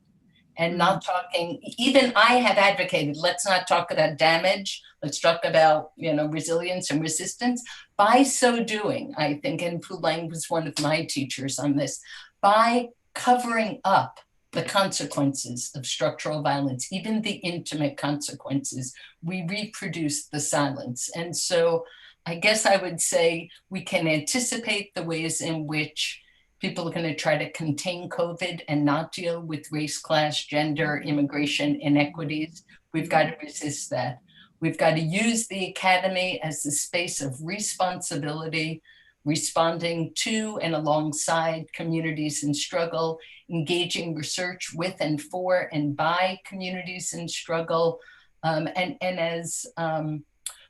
and not talking, even I have advocated, let's not talk about damage, let's talk about, resilience and resistance. By so doing, I think, and Puleng was one of my teachers on this, by covering up the consequences of structural violence, even the intimate consequences, we reproduce the silence. And so I guess I would say we can anticipate the ways in which people are going to try to contain COVID and not deal with race, class, gender, immigration inequities. We've got to resist that. We've got to use the academy as the space of responsibility, responding to and alongside communities in struggle, engaging research with and for and by communities in struggle. And as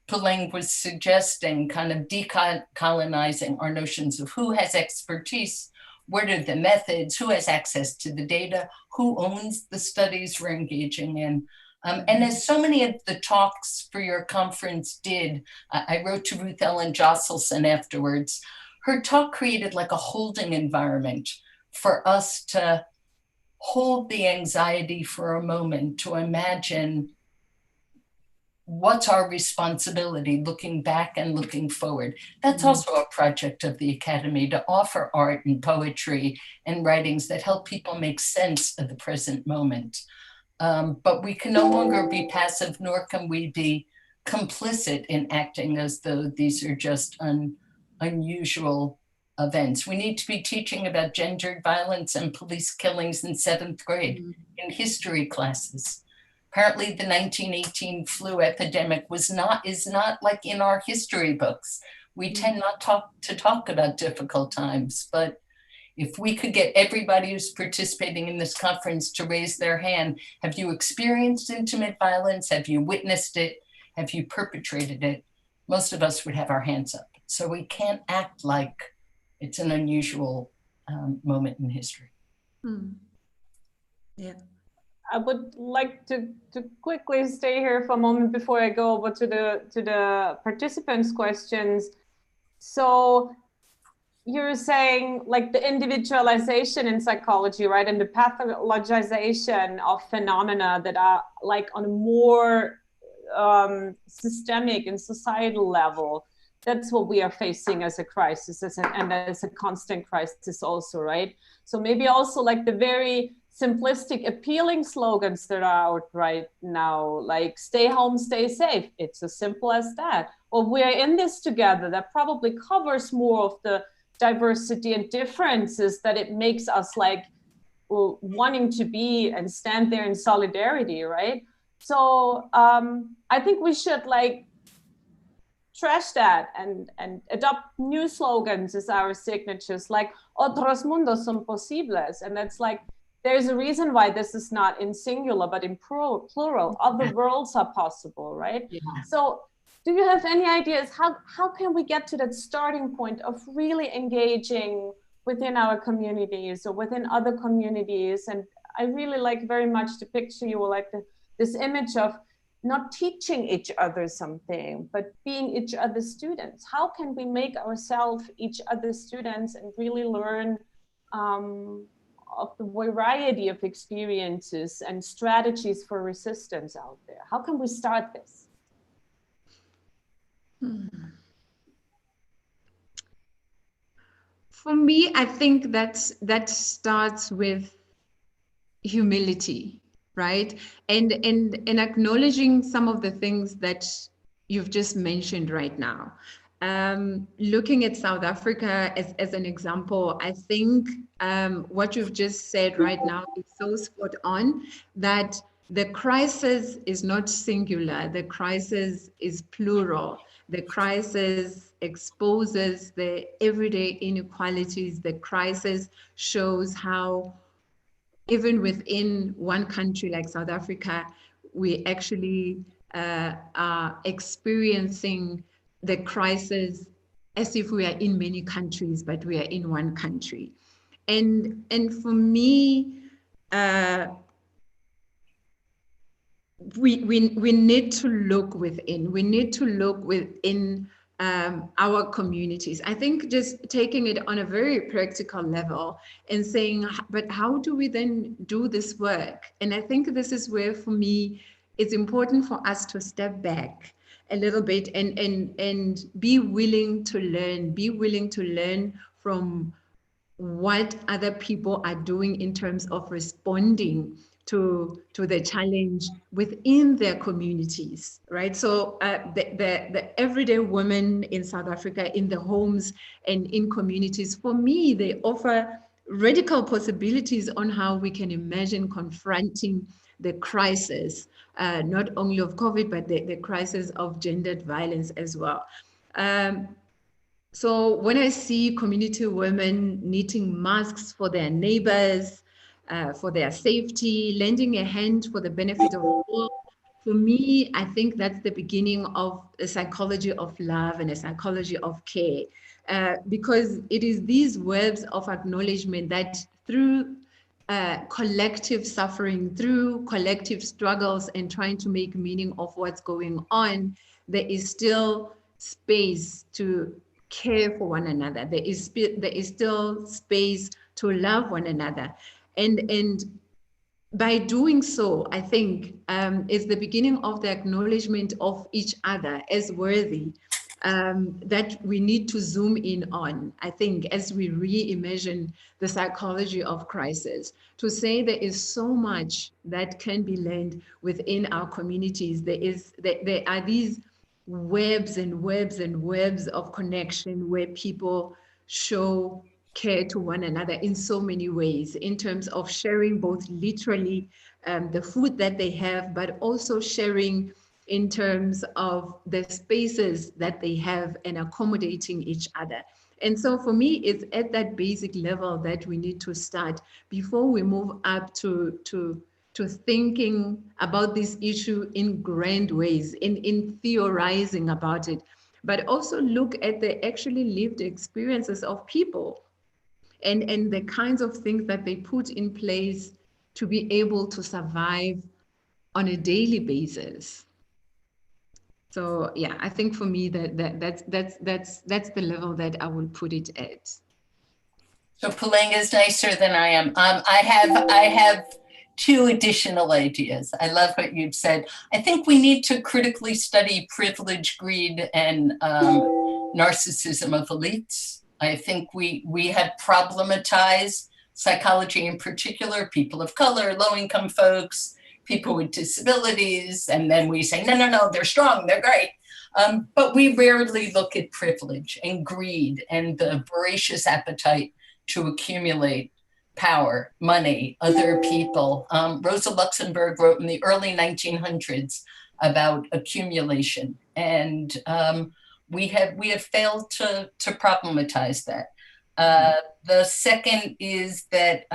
Puleng was suggesting, kind of decolonizing our notions of who has expertise, what are the methods, who has access to the data, who owns the studies we're engaging in. And as so many of the talks for your conference did, I wrote to Ruth Ellen Josselson afterwards, her talk created like a holding environment for us to hold the anxiety for a moment, to imagine what's our responsibility looking back and looking forward. That's also a project of the Academy, to offer art and poetry and writings that help people make sense of the present moment. But we can no longer be passive, nor can we be complicit in acting as though these are just unusual events. We need to be teaching about gendered violence and police killings in 7th grade in history classes. Apparently the 1918 flu epidemic is not like in our history books. We tend not to talk about difficult times, but if we could get everybody who's participating in this conference to raise their hand, have you experienced intimate violence? Have you witnessed it? Have you perpetrated it? Most of us would have our hands up. So we can't act like it's an unusual moment in history. Yeah. I would like to quickly stay here for a moment before I go over to the participants' questions. So you're saying like the individualization in psychology, right? And the pathologization of phenomena that are like on a more systemic and societal level. That's what we are facing as a crisis and as a constant crisis also, right? So maybe also like the very simplistic, appealing slogans that are out right now, like stay home, stay safe. It's as simple as that. Or we're in this together. That probably covers more of the diversity and differences that it makes us like wanting to be and stand there in solidarity, right? So I think we should like trash that and adopt new slogans as our signatures, like otros mundos son posibles. And that's like, there's a reason why this is not in singular, but in plural. Other worlds are possible, right? Yeah. So do you have any ideas? How can we get to that starting point of really engaging within our communities or within other communities? And I really like very much to picture you like this image of not teaching each other something, but being each other's students. How can we make ourselves each other's students and really learn of the variety of experiences and strategies for resistance out there? How can we start this? For me, I think that starts with humility, right? And acknowledging some of the things that you've just mentioned right now. Looking at South Africa as an example, I think what you've just said right now is so spot on, that the crisis is not singular, the crisis is plural. The crisis exposes the everyday inequalities. The crisis shows how even within one country like South Africa, we actually are experiencing the crisis as if we are in many countries, but we are in one country. And for me, we need to look within. We need to look within our communities. I think just taking it on a very practical level and saying, but how do we then do this work? And I think this is where, for me, it's important for us to step back a little bit and be willing to learn from what other people are doing in terms of responding to the challenge within their communities, right? So the everyday women in South Africa, in the homes and in communities, for me, they offer radical possibilities on how we can imagine confronting the crisis, not only of COVID, but the crisis of gendered violence as well. So when I see community women knitting masks for their neighbors, for their safety, lending a hand for the benefit of all, for me, I think that's the beginning of a psychology of love and a psychology of care, because it is these webs of acknowledgement that through collective suffering, through collective struggles and trying to make meaning of what's going on, there is still space to care for one another. There is still space to love one another. And by doing so, I think is the beginning of the acknowledgement of each other as worthy, that we need to zoom in on, I think, as we reimagine the psychology of crisis, to say there is so much that can be learned within our communities. There are these webs and webs and webs of connection where people show care to one another in so many ways, in terms of sharing both literally the food that they have, but also sharing in terms of the spaces that they have and accommodating each other. And so for me, it's at that basic level that we need to start before we move up to thinking about this issue in grand ways, in theorizing about it, but also look at the actually lived experiences of people and the kinds of things that they put in place to be able to survive on a daily basis. So yeah, I think for me that's the level that I will put it at. So Puleng is nicer than I am. I have two additional ideas. I love what you've said. I think we need to critically study privilege, greed, and narcissism of elites. I think we have problematized psychology, in particular, people of color, low-income folks, people with disabilities, and then we say, no, they're strong, they're great. But we rarely look at privilege and greed and the voracious appetite to accumulate power, money, other people. Rosa Luxemburg wrote in the early 1900s about accumulation, and we have failed to problematize that. The second is that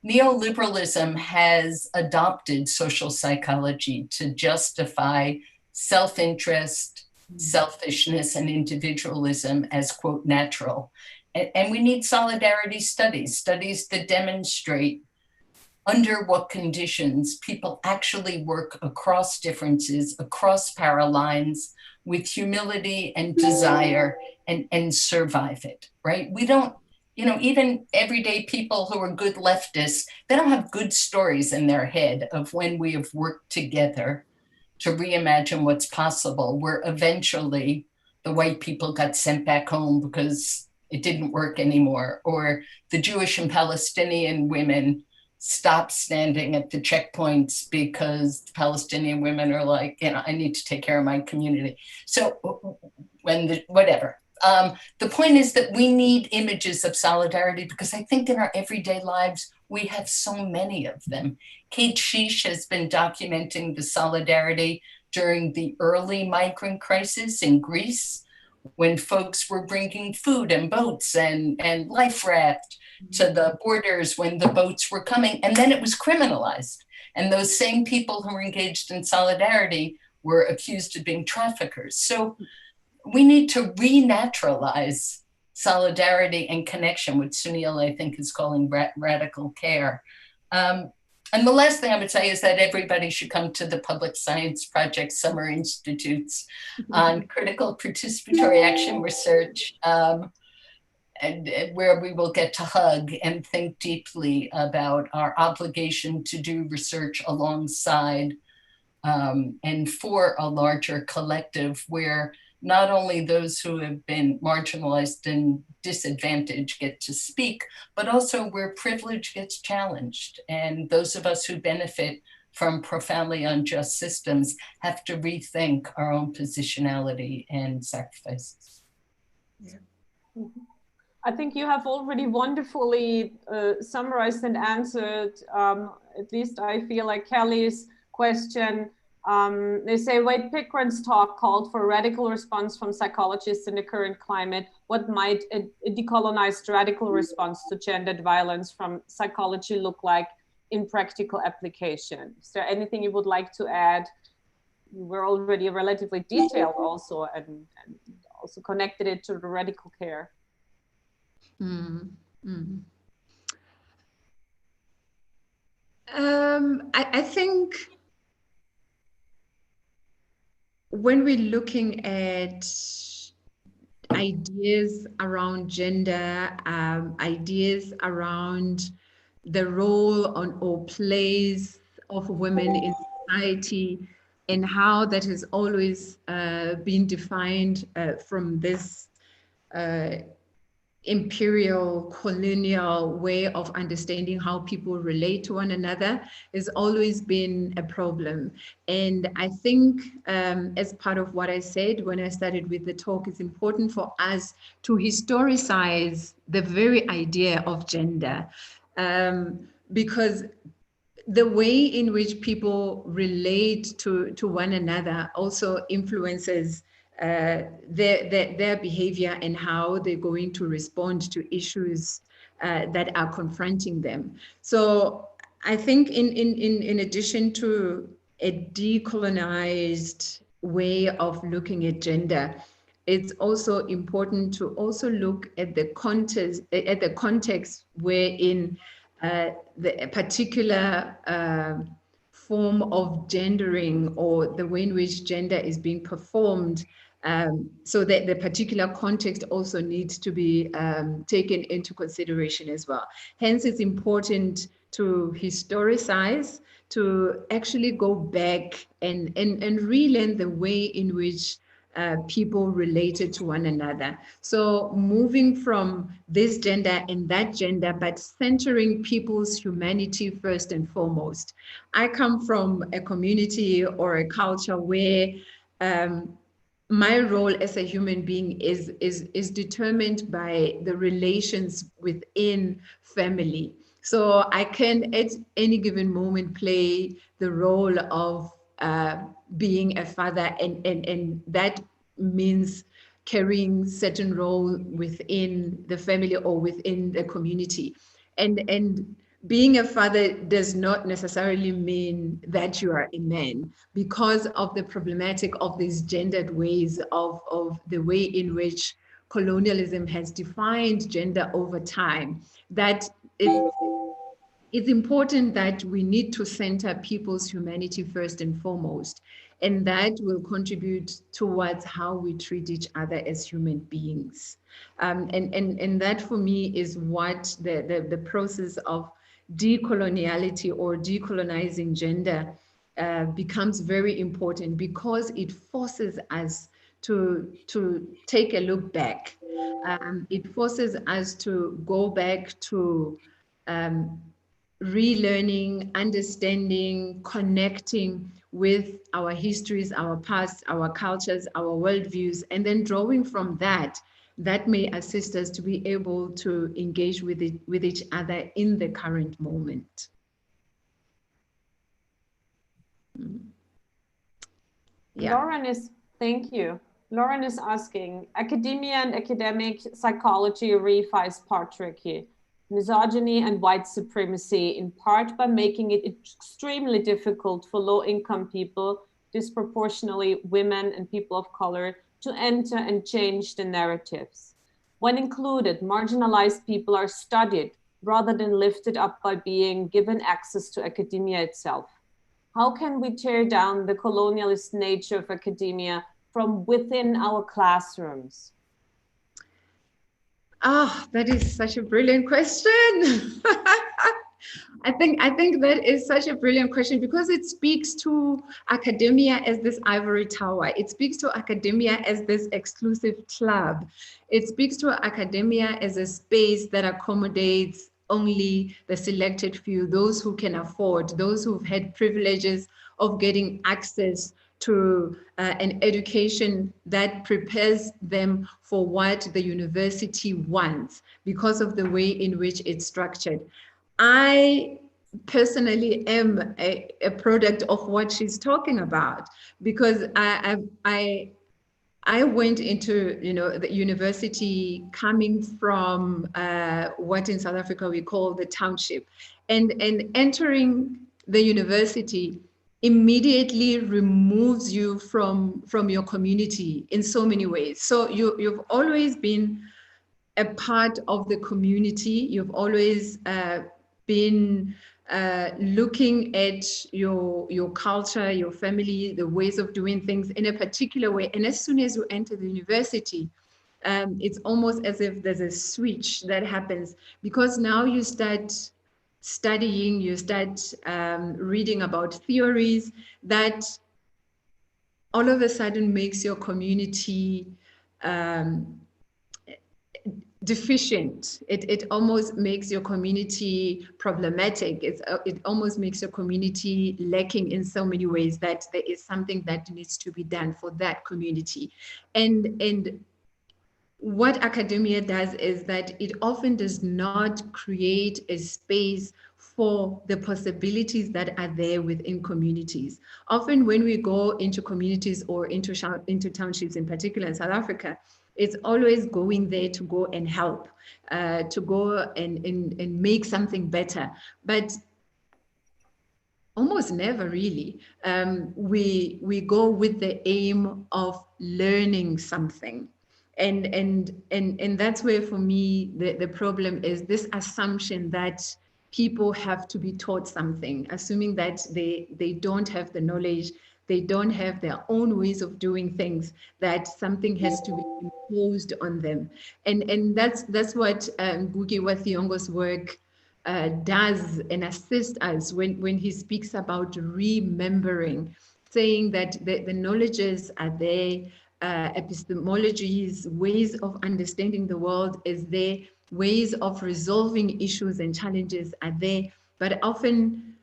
neoliberalism has adopted social psychology to justify self-interest, selfishness, and individualism as, quote, natural. And we need solidarity studies that demonstrate under what conditions people actually work across differences, across paralines, with humility and desire, and survive it, right? We don't, you know, even everyday people who are good leftists, they don't have good stories in their head of when we have worked together to reimagine what's possible, where eventually the white people got sent back home because it didn't work anymore, or the Jewish and Palestinian women stopped standing at the checkpoints because the Palestinian women are like, you know, I need to take care of my community. So whatever. The point is that we need images of solidarity, because I think in our everyday lives, we have so many of them. Kate Sheesh has been documenting the solidarity during the early migrant crisis in Greece, when folks were bringing food and boats and life raft to the borders when the boats were coming, and then it was criminalized. And those same people who were engaged in solidarity were accused of being traffickers. So we need to renaturalize solidarity and connection, which Sunil, I think, is calling radical care. And the last thing I would say is that everybody should come to the Public Science Project Summer Institutes on critical participatory action research, and where we will get to hug and think deeply about our obligation to do research alongside and for a larger collective, where not only those who have been marginalized and disadvantaged get to speak, but also where privilege gets challenged. And those of us who benefit from profoundly unjust systems have to rethink our own positionality and sacrifices. Yeah. I think you have already wonderfully summarized and answered, at least I feel like, Kelly's question. They say Wade Pickren's talk called for a radical response from psychologists in the current climate. What might a decolonized radical response to gendered violence from psychology look like in practical application? Is there anything you would like to add? We're already relatively detailed also, and also connected it to the radical care. I think when we're looking at ideas around gender, ideas around the role or place of women in society, and how that has always been defined from this imperial colonial way of understanding how people relate to one another has always been a problem. And I think as part of what I said when I started with the talk, it's important for us to historicize the very idea of gender, because the way in which people relate to one another also influences their behavior and how they're going to respond to issues that are confronting them. So I think in addition to a decolonized way of looking at gender, it's also important to also look at the context wherein the particular form of gendering, or the way in which gender is being performed, so that the particular context also needs to be taken into consideration as well. Hence, it's important to historicize, to actually go back and relearn the way in which people related to one another. So moving from this gender and that gender, but centering people's humanity first and foremost. I come from a community or a culture where my role as a human being is determined by the relations within family. So I can at any given moment play the role of being a father, and that means carrying certain role within the family or within the community. And being a father does not necessarily mean that you are a man, because of the problematic of these gendered ways of the way in which colonialism has defined gender over time, that it's important that we need to center people's humanity first and foremost. And that will contribute towards how we treat each other as human beings. And that for me is what the process of decoloniality or decolonizing gender becomes very important, because it forces us to take a look back. It forces us to go back to relearning, understanding, connecting with our histories, our past, our cultures, our worldviews, and then drawing from that, that may assist us to be able to engage with each other in the current moment. Yeah. Thank you. Lauren is asking, academia and academic psychology reifies patriarchy, misogyny and white supremacy, in part by making it extremely difficult for low-income people, disproportionately women and people of color, to enter and change the narratives. When included, marginalized people are studied rather than lifted up by being given access to academia itself. How can we tear down the colonialist nature of academia from within our classrooms? Ah, that is such a brilliant question. I think that is such a brilliant question, because it speaks to academia as this ivory tower. It speaks to academia as this exclusive club. It speaks to academia as a space that accommodates only the selected few, those who can afford, those who've had privileges of getting access to an education that prepares them for what the university wants because of the way in which it's structured. I personally am a product of what she's talking about, because I went into, the university coming from what in South Africa we call the township, and entering the university immediately removes you from your community in so many ways. So you've always been a part of the community. You've always been looking at your culture, your family, the ways of doing things in a particular way. And as soon as you enter the university, it's almost as if there's a switch that happens, because now you start studying, you start reading about theories that all of a sudden makes your community deficient. It almost makes your community problematic. It almost makes your community lacking in so many ways, that there is something that needs to be done for that community. And what academia does is that it often does not create a space for the possibilities that are there within communities. Often when we go into communities or into townships, in particular in South Africa, it's always going there to go and help, to go and make something better. But almost never really. We go with the aim of learning something. And that's where, for me, the problem is this assumption that people have to be taught something, assuming that they don't have the knowledge, they don't have their own ways of doing things, that something has to be imposed on them. And that's what Ngugi wa Thiong'o's work does and assists us when he speaks about remembering, saying that the knowledges are there, epistemologies, ways of understanding the world is there, ways of resolving issues and challenges are there, but often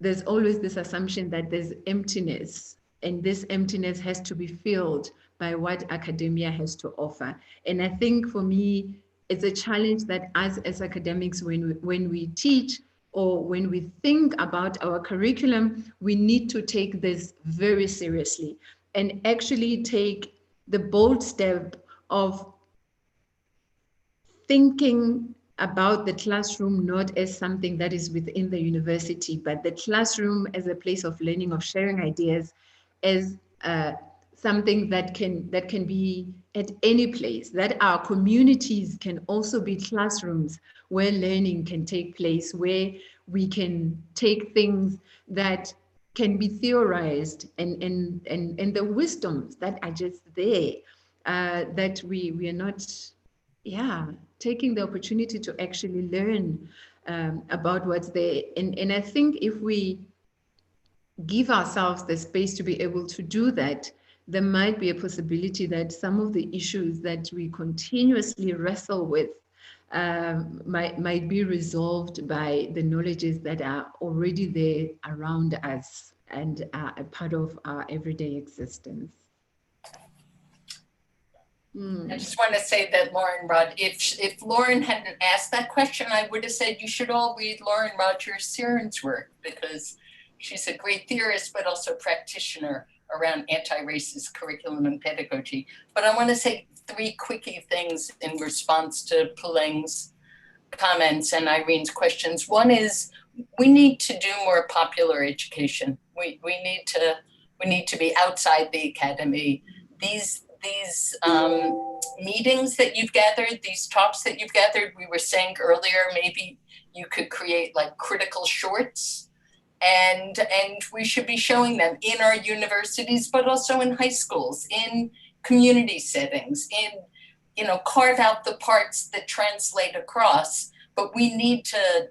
there's always this assumption that there's emptiness, and this emptiness has to be filled by what academia has to offer. And I think for me, it's a challenge that us as academics, when we teach or when we think about our curriculum, we need to take this very seriously and actually take the bold step of thinking about the classroom not as something that is within the university, but the classroom as a place of learning, of sharing ideas, as something that can be at any place, that our communities can also be classrooms where learning can take place, where we can take things that can be theorized, and the wisdoms that are just there, that we are not, taking the opportunity to actually learn about what's there. And I think if we give ourselves the space to be able to do that, there might be a possibility that some of the issues that we continuously wrestle with might be resolved by the knowledges that are already there around us and are a part of our everyday existence. I just want to say that Lauren if Lauren hadn't asked that question, I would have said you should all read Lauren Rogers-Siren's work, because she's a great theorist, but also practitioner around anti-racist curriculum and pedagogy. But I want to say 3 quickie things in response to Puleng's comments and Irene's questions. One is, we need to do more popular education. We need to be outside the academy. These meetings that you've gathered, these talks that you've gathered, we were saying earlier, maybe you could create like critical shorts, and we should be showing them in our universities, but also in high schools, in community settings, carve out the parts that translate across, but we need to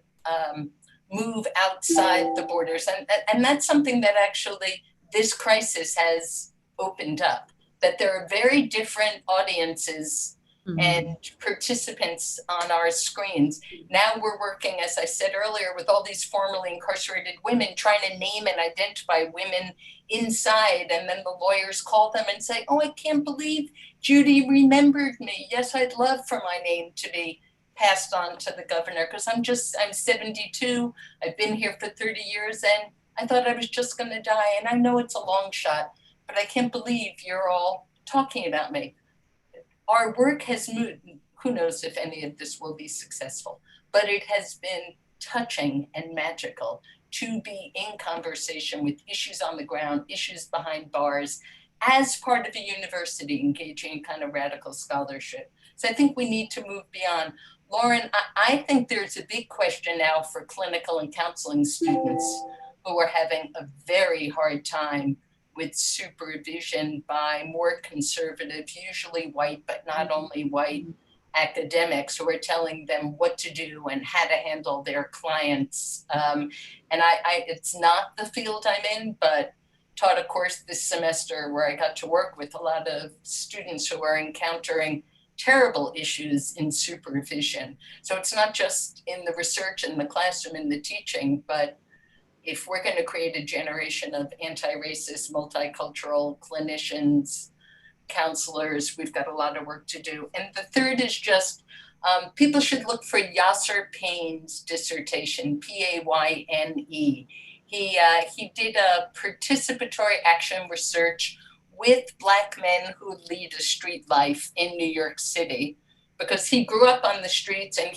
move outside the borders. And that's something that actually this crisis has opened up, that there are very different audiences and participants on our screens. Now we're working, as I said earlier, with all these formerly incarcerated women, trying to name and identify women inside, and then the lawyers call them and say, oh, I can't believe Judy remembered me. Yes, I'd love for my name to be passed on to the governor, because I'm 72, I've been here for 30 years, and I thought I was just gonna die, and I know it's a long shot, but I can't believe you're all talking about me. Our work has moved, who knows if any of this will be successful, but it has been touching and magical to be in conversation with issues on the ground, issues behind bars, as part of a university engaging in kind of radical scholarship. So I think we need to move beyond. Lauren, I think there's a big question now for clinical and counseling students who are having a very hard time with supervision by more conservative, usually white, but not only white, academics who are telling them what to do and how to handle their clients. And it's not the field I'm in, but taught a course this semester where I got to work with a lot of students who are encountering terrible issues in supervision. So it's not just in the research in the classroom, in the teaching, but if we're going to create a generation of anti-racist, multicultural clinicians, counselors, we've got a lot of work to do. And the third is just, people should look for Yasser Payne's dissertation, P-A-Y-N-E. He did a participatory action research with Black men who lead a street life in New York City, because he grew up on the streets, and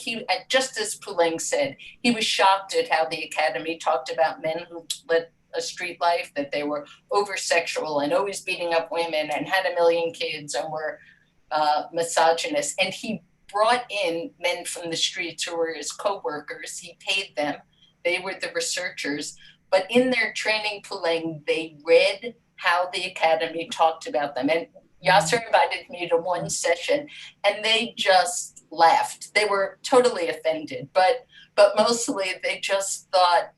just as Puleng said, he was shocked at how the academy talked about men who led a street life, that they were over-sexual and always beating up women and had 1 million kids and were misogynist. And he brought in men from the streets who were his co-workers. He paid them. They were the researchers. But in their training, Puleng, they read how the academy talked about them. And Yasser invited me to one session, and they just laughed. They were totally offended, but mostly they just thought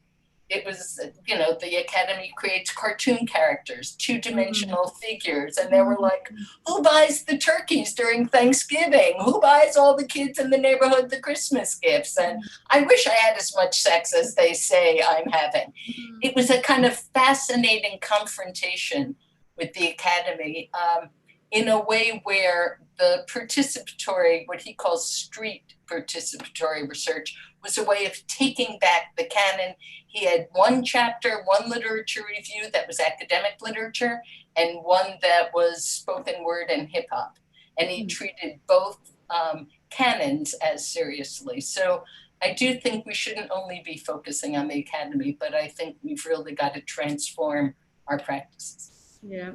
it was, the academy creates cartoon characters, 2-dimensional figures. And they were like, who buys the turkeys during Thanksgiving? Who buys all the kids in the neighborhood the Christmas gifts? And I wish I had as much sex as they say I'm having. It was a kind of fascinating confrontation with the academy, in a way where the participatory, what he calls street participatory research, was a way of taking back the canon. He had one chapter, one literature review that was academic literature, and one that was spoken word and hip hop. And he treated both canons as seriously. So I do think we shouldn't only be focusing on the academy, but I think we've really got to transform our practices. Yeah.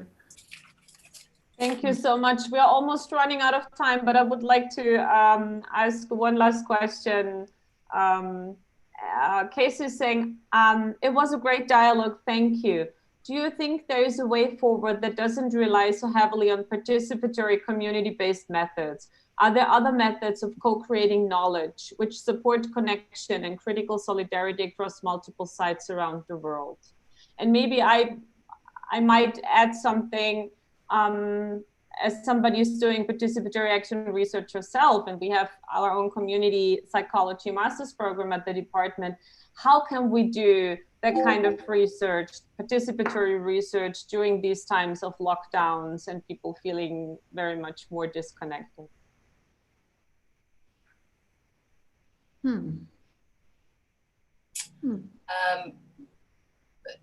Thank you so much. We are almost running out of time, but I would like to ask one last question. Casey is saying, it was a great dialogue, thank you. Do you think there is a way forward that doesn't rely so heavily on participatory community-based methods? Are there other methods of co-creating knowledge which support connection and critical solidarity across multiple sites around the world? And maybe I might add something, as somebody who's doing participatory action research herself, and we have our own community psychology master's program at the department. How can we do that kind of research, participatory research during these times of lockdowns and people feeling very much more disconnected?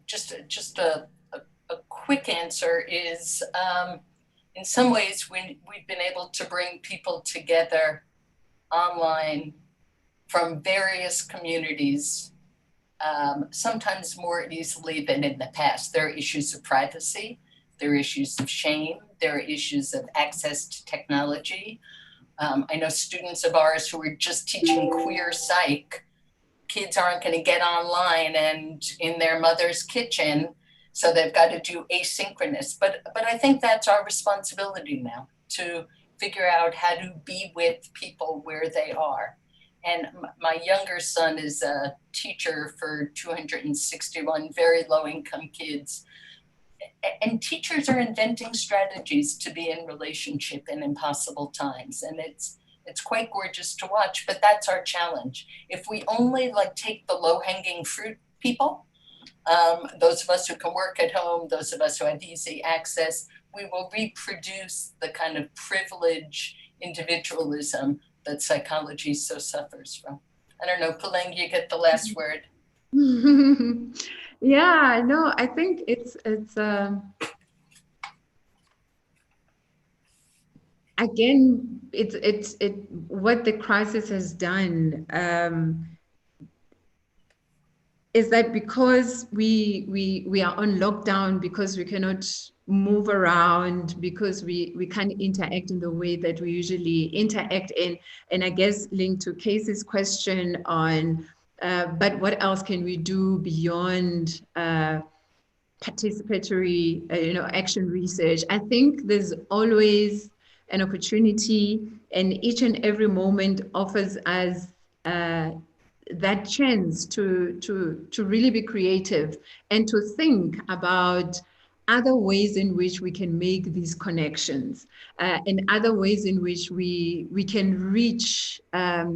Just a quick answer is, in some ways, we've been able to bring people together online from various communities, sometimes more easily than in the past. There are issues of privacy, there are issues of shame, there are issues of access to technology. I know students of ours who are just teaching queer psych. Kids aren't going to get online and in their mother's kitchen, so they've got to do asynchronous. But I think that's our responsibility now, to figure out how to be with people where they are. And my younger son is a teacher for 261 very low-income kids. And teachers are inventing strategies to be in relationship in impossible times. And it's quite gorgeous to watch, but that's our challenge. If we only take the low-hanging fruit people, those of us who can work at home, those of us who have easy access, we will reproduce the kind of privilege individualism that psychology so suffers from. I don't know, Puleng, you get the last word. Yeah, no, I think it's again, it's what the crisis has done is that because we are on lockdown, because we cannot move around, because we can't interact in the way that we usually interact in, and I guess linked to Casey's question on but what else can we do beyond participatory action research? I think there's always an opportunity, and each and every moment offers us that chance to really be creative and to think about other ways in which we can make these connections and other ways in which we can reach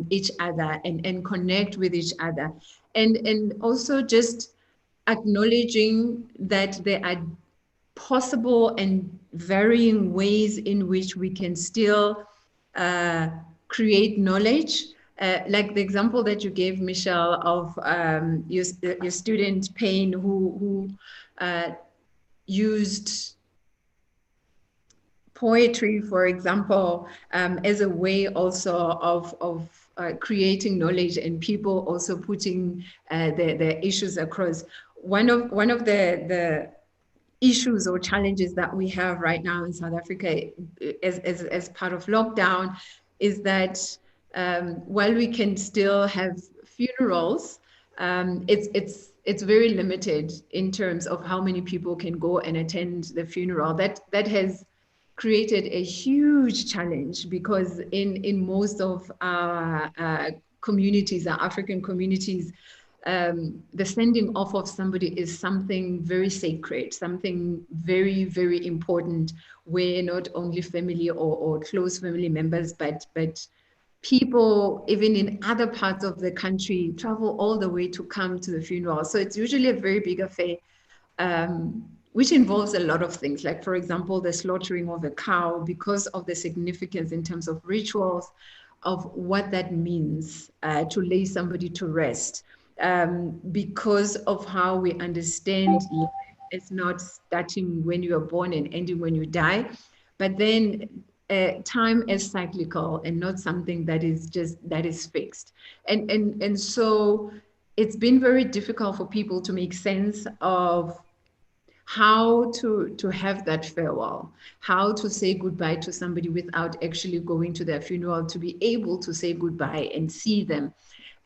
each other and connect with each other, and also just acknowledging that there are possible and varying ways in which we can still create knowledge. Like the example that you gave, Michelle, of your student Payne who used poetry, for example, as a way also of creating knowledge, and people also putting their issues across. One of the issues or challenges that we have right now in South Africa as part of lockdown is that while we can still have funerals, it's very limited in terms of how many people can go and attend the funeral. That has created a huge challenge, because in most of our communities, our African communities, the sending off of somebody is something very sacred, something very, very important, where not only family or close family members, but people, even in other parts of the country, travel all the way to come to the funeral. So it's usually a very big affair, which involves a lot of things, like, for example, the slaughtering of a cow, because of the significance in terms of rituals of what that means to lay somebody to rest, because of how we understand life is not starting when you are born and ending when you die, but then time is cyclical and not something that is fixed. And so it's been very difficult for people to make sense of how to have that farewell, how to say goodbye to somebody without actually going to their funeral, to be able to say goodbye and see them.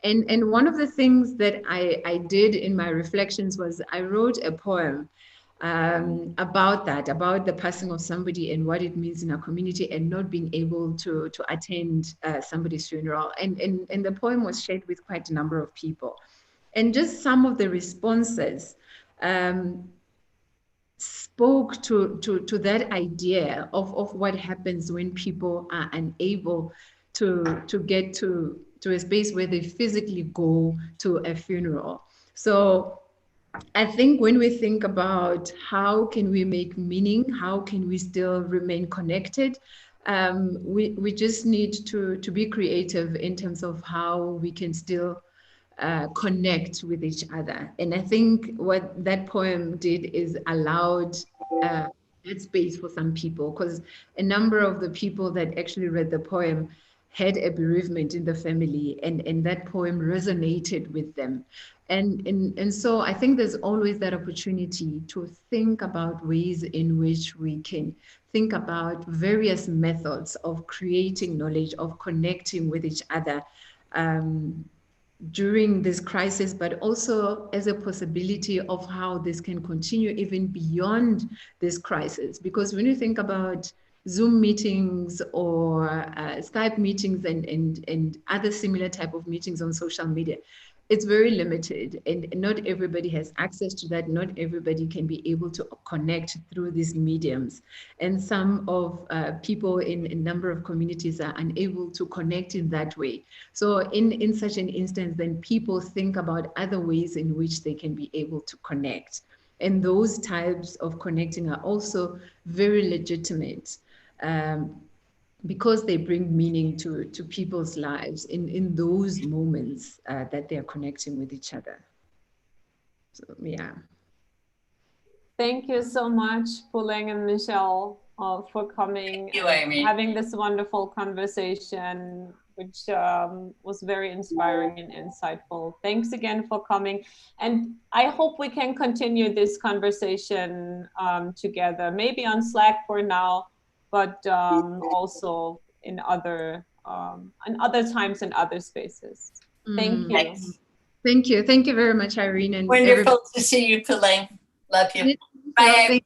And one of the things that I did in my reflections was I wrote a poem about that, about the passing of somebody and what it means in our community and not being able to attend somebody's funeral. And the poem was shared with quite a number of people. And just some of the responses spoke to that idea of what happens when people are unable to get to a space where they physically go to a funeral. So I think when we think about how can we make meaning, how can we still remain connected, we just need to be creative in terms of how we can still connect with each other. And I think what that poem did is allowed that space for some people, because a number of the people that actually read the poem had a bereavement in the family, and that poem resonated with them. And so I think there's always that opportunity to think about ways in which we can think about various methods of creating knowledge, of connecting with each other during this crisis, but also as a possibility of how this can continue even beyond this crisis. Because when you think about Zoom meetings or Skype meetings and other similar type of meetings on social media, it's very limited, and not everybody has access to that. Not everybody can be able to connect through these mediums. And some of people in a number of communities are unable to connect in that way. So in such an instance, then people think about other ways in which they can be able to connect. And those types of connecting are also very legitimate. Because they bring meaning to people's lives in those moments that they're connecting with each other. So, yeah. Thank you so much, Puleng and Michelle, for coming and having this wonderful conversation, which was very inspiring and insightful. Thanks again for coming. And I hope we can continue this conversation together, maybe on Slack for now, but also in other times and other spaces. Thank you. Thanks. Thank you. Thank you very much, Irene. And wonderful to see you, Puleng. Love you. Bye.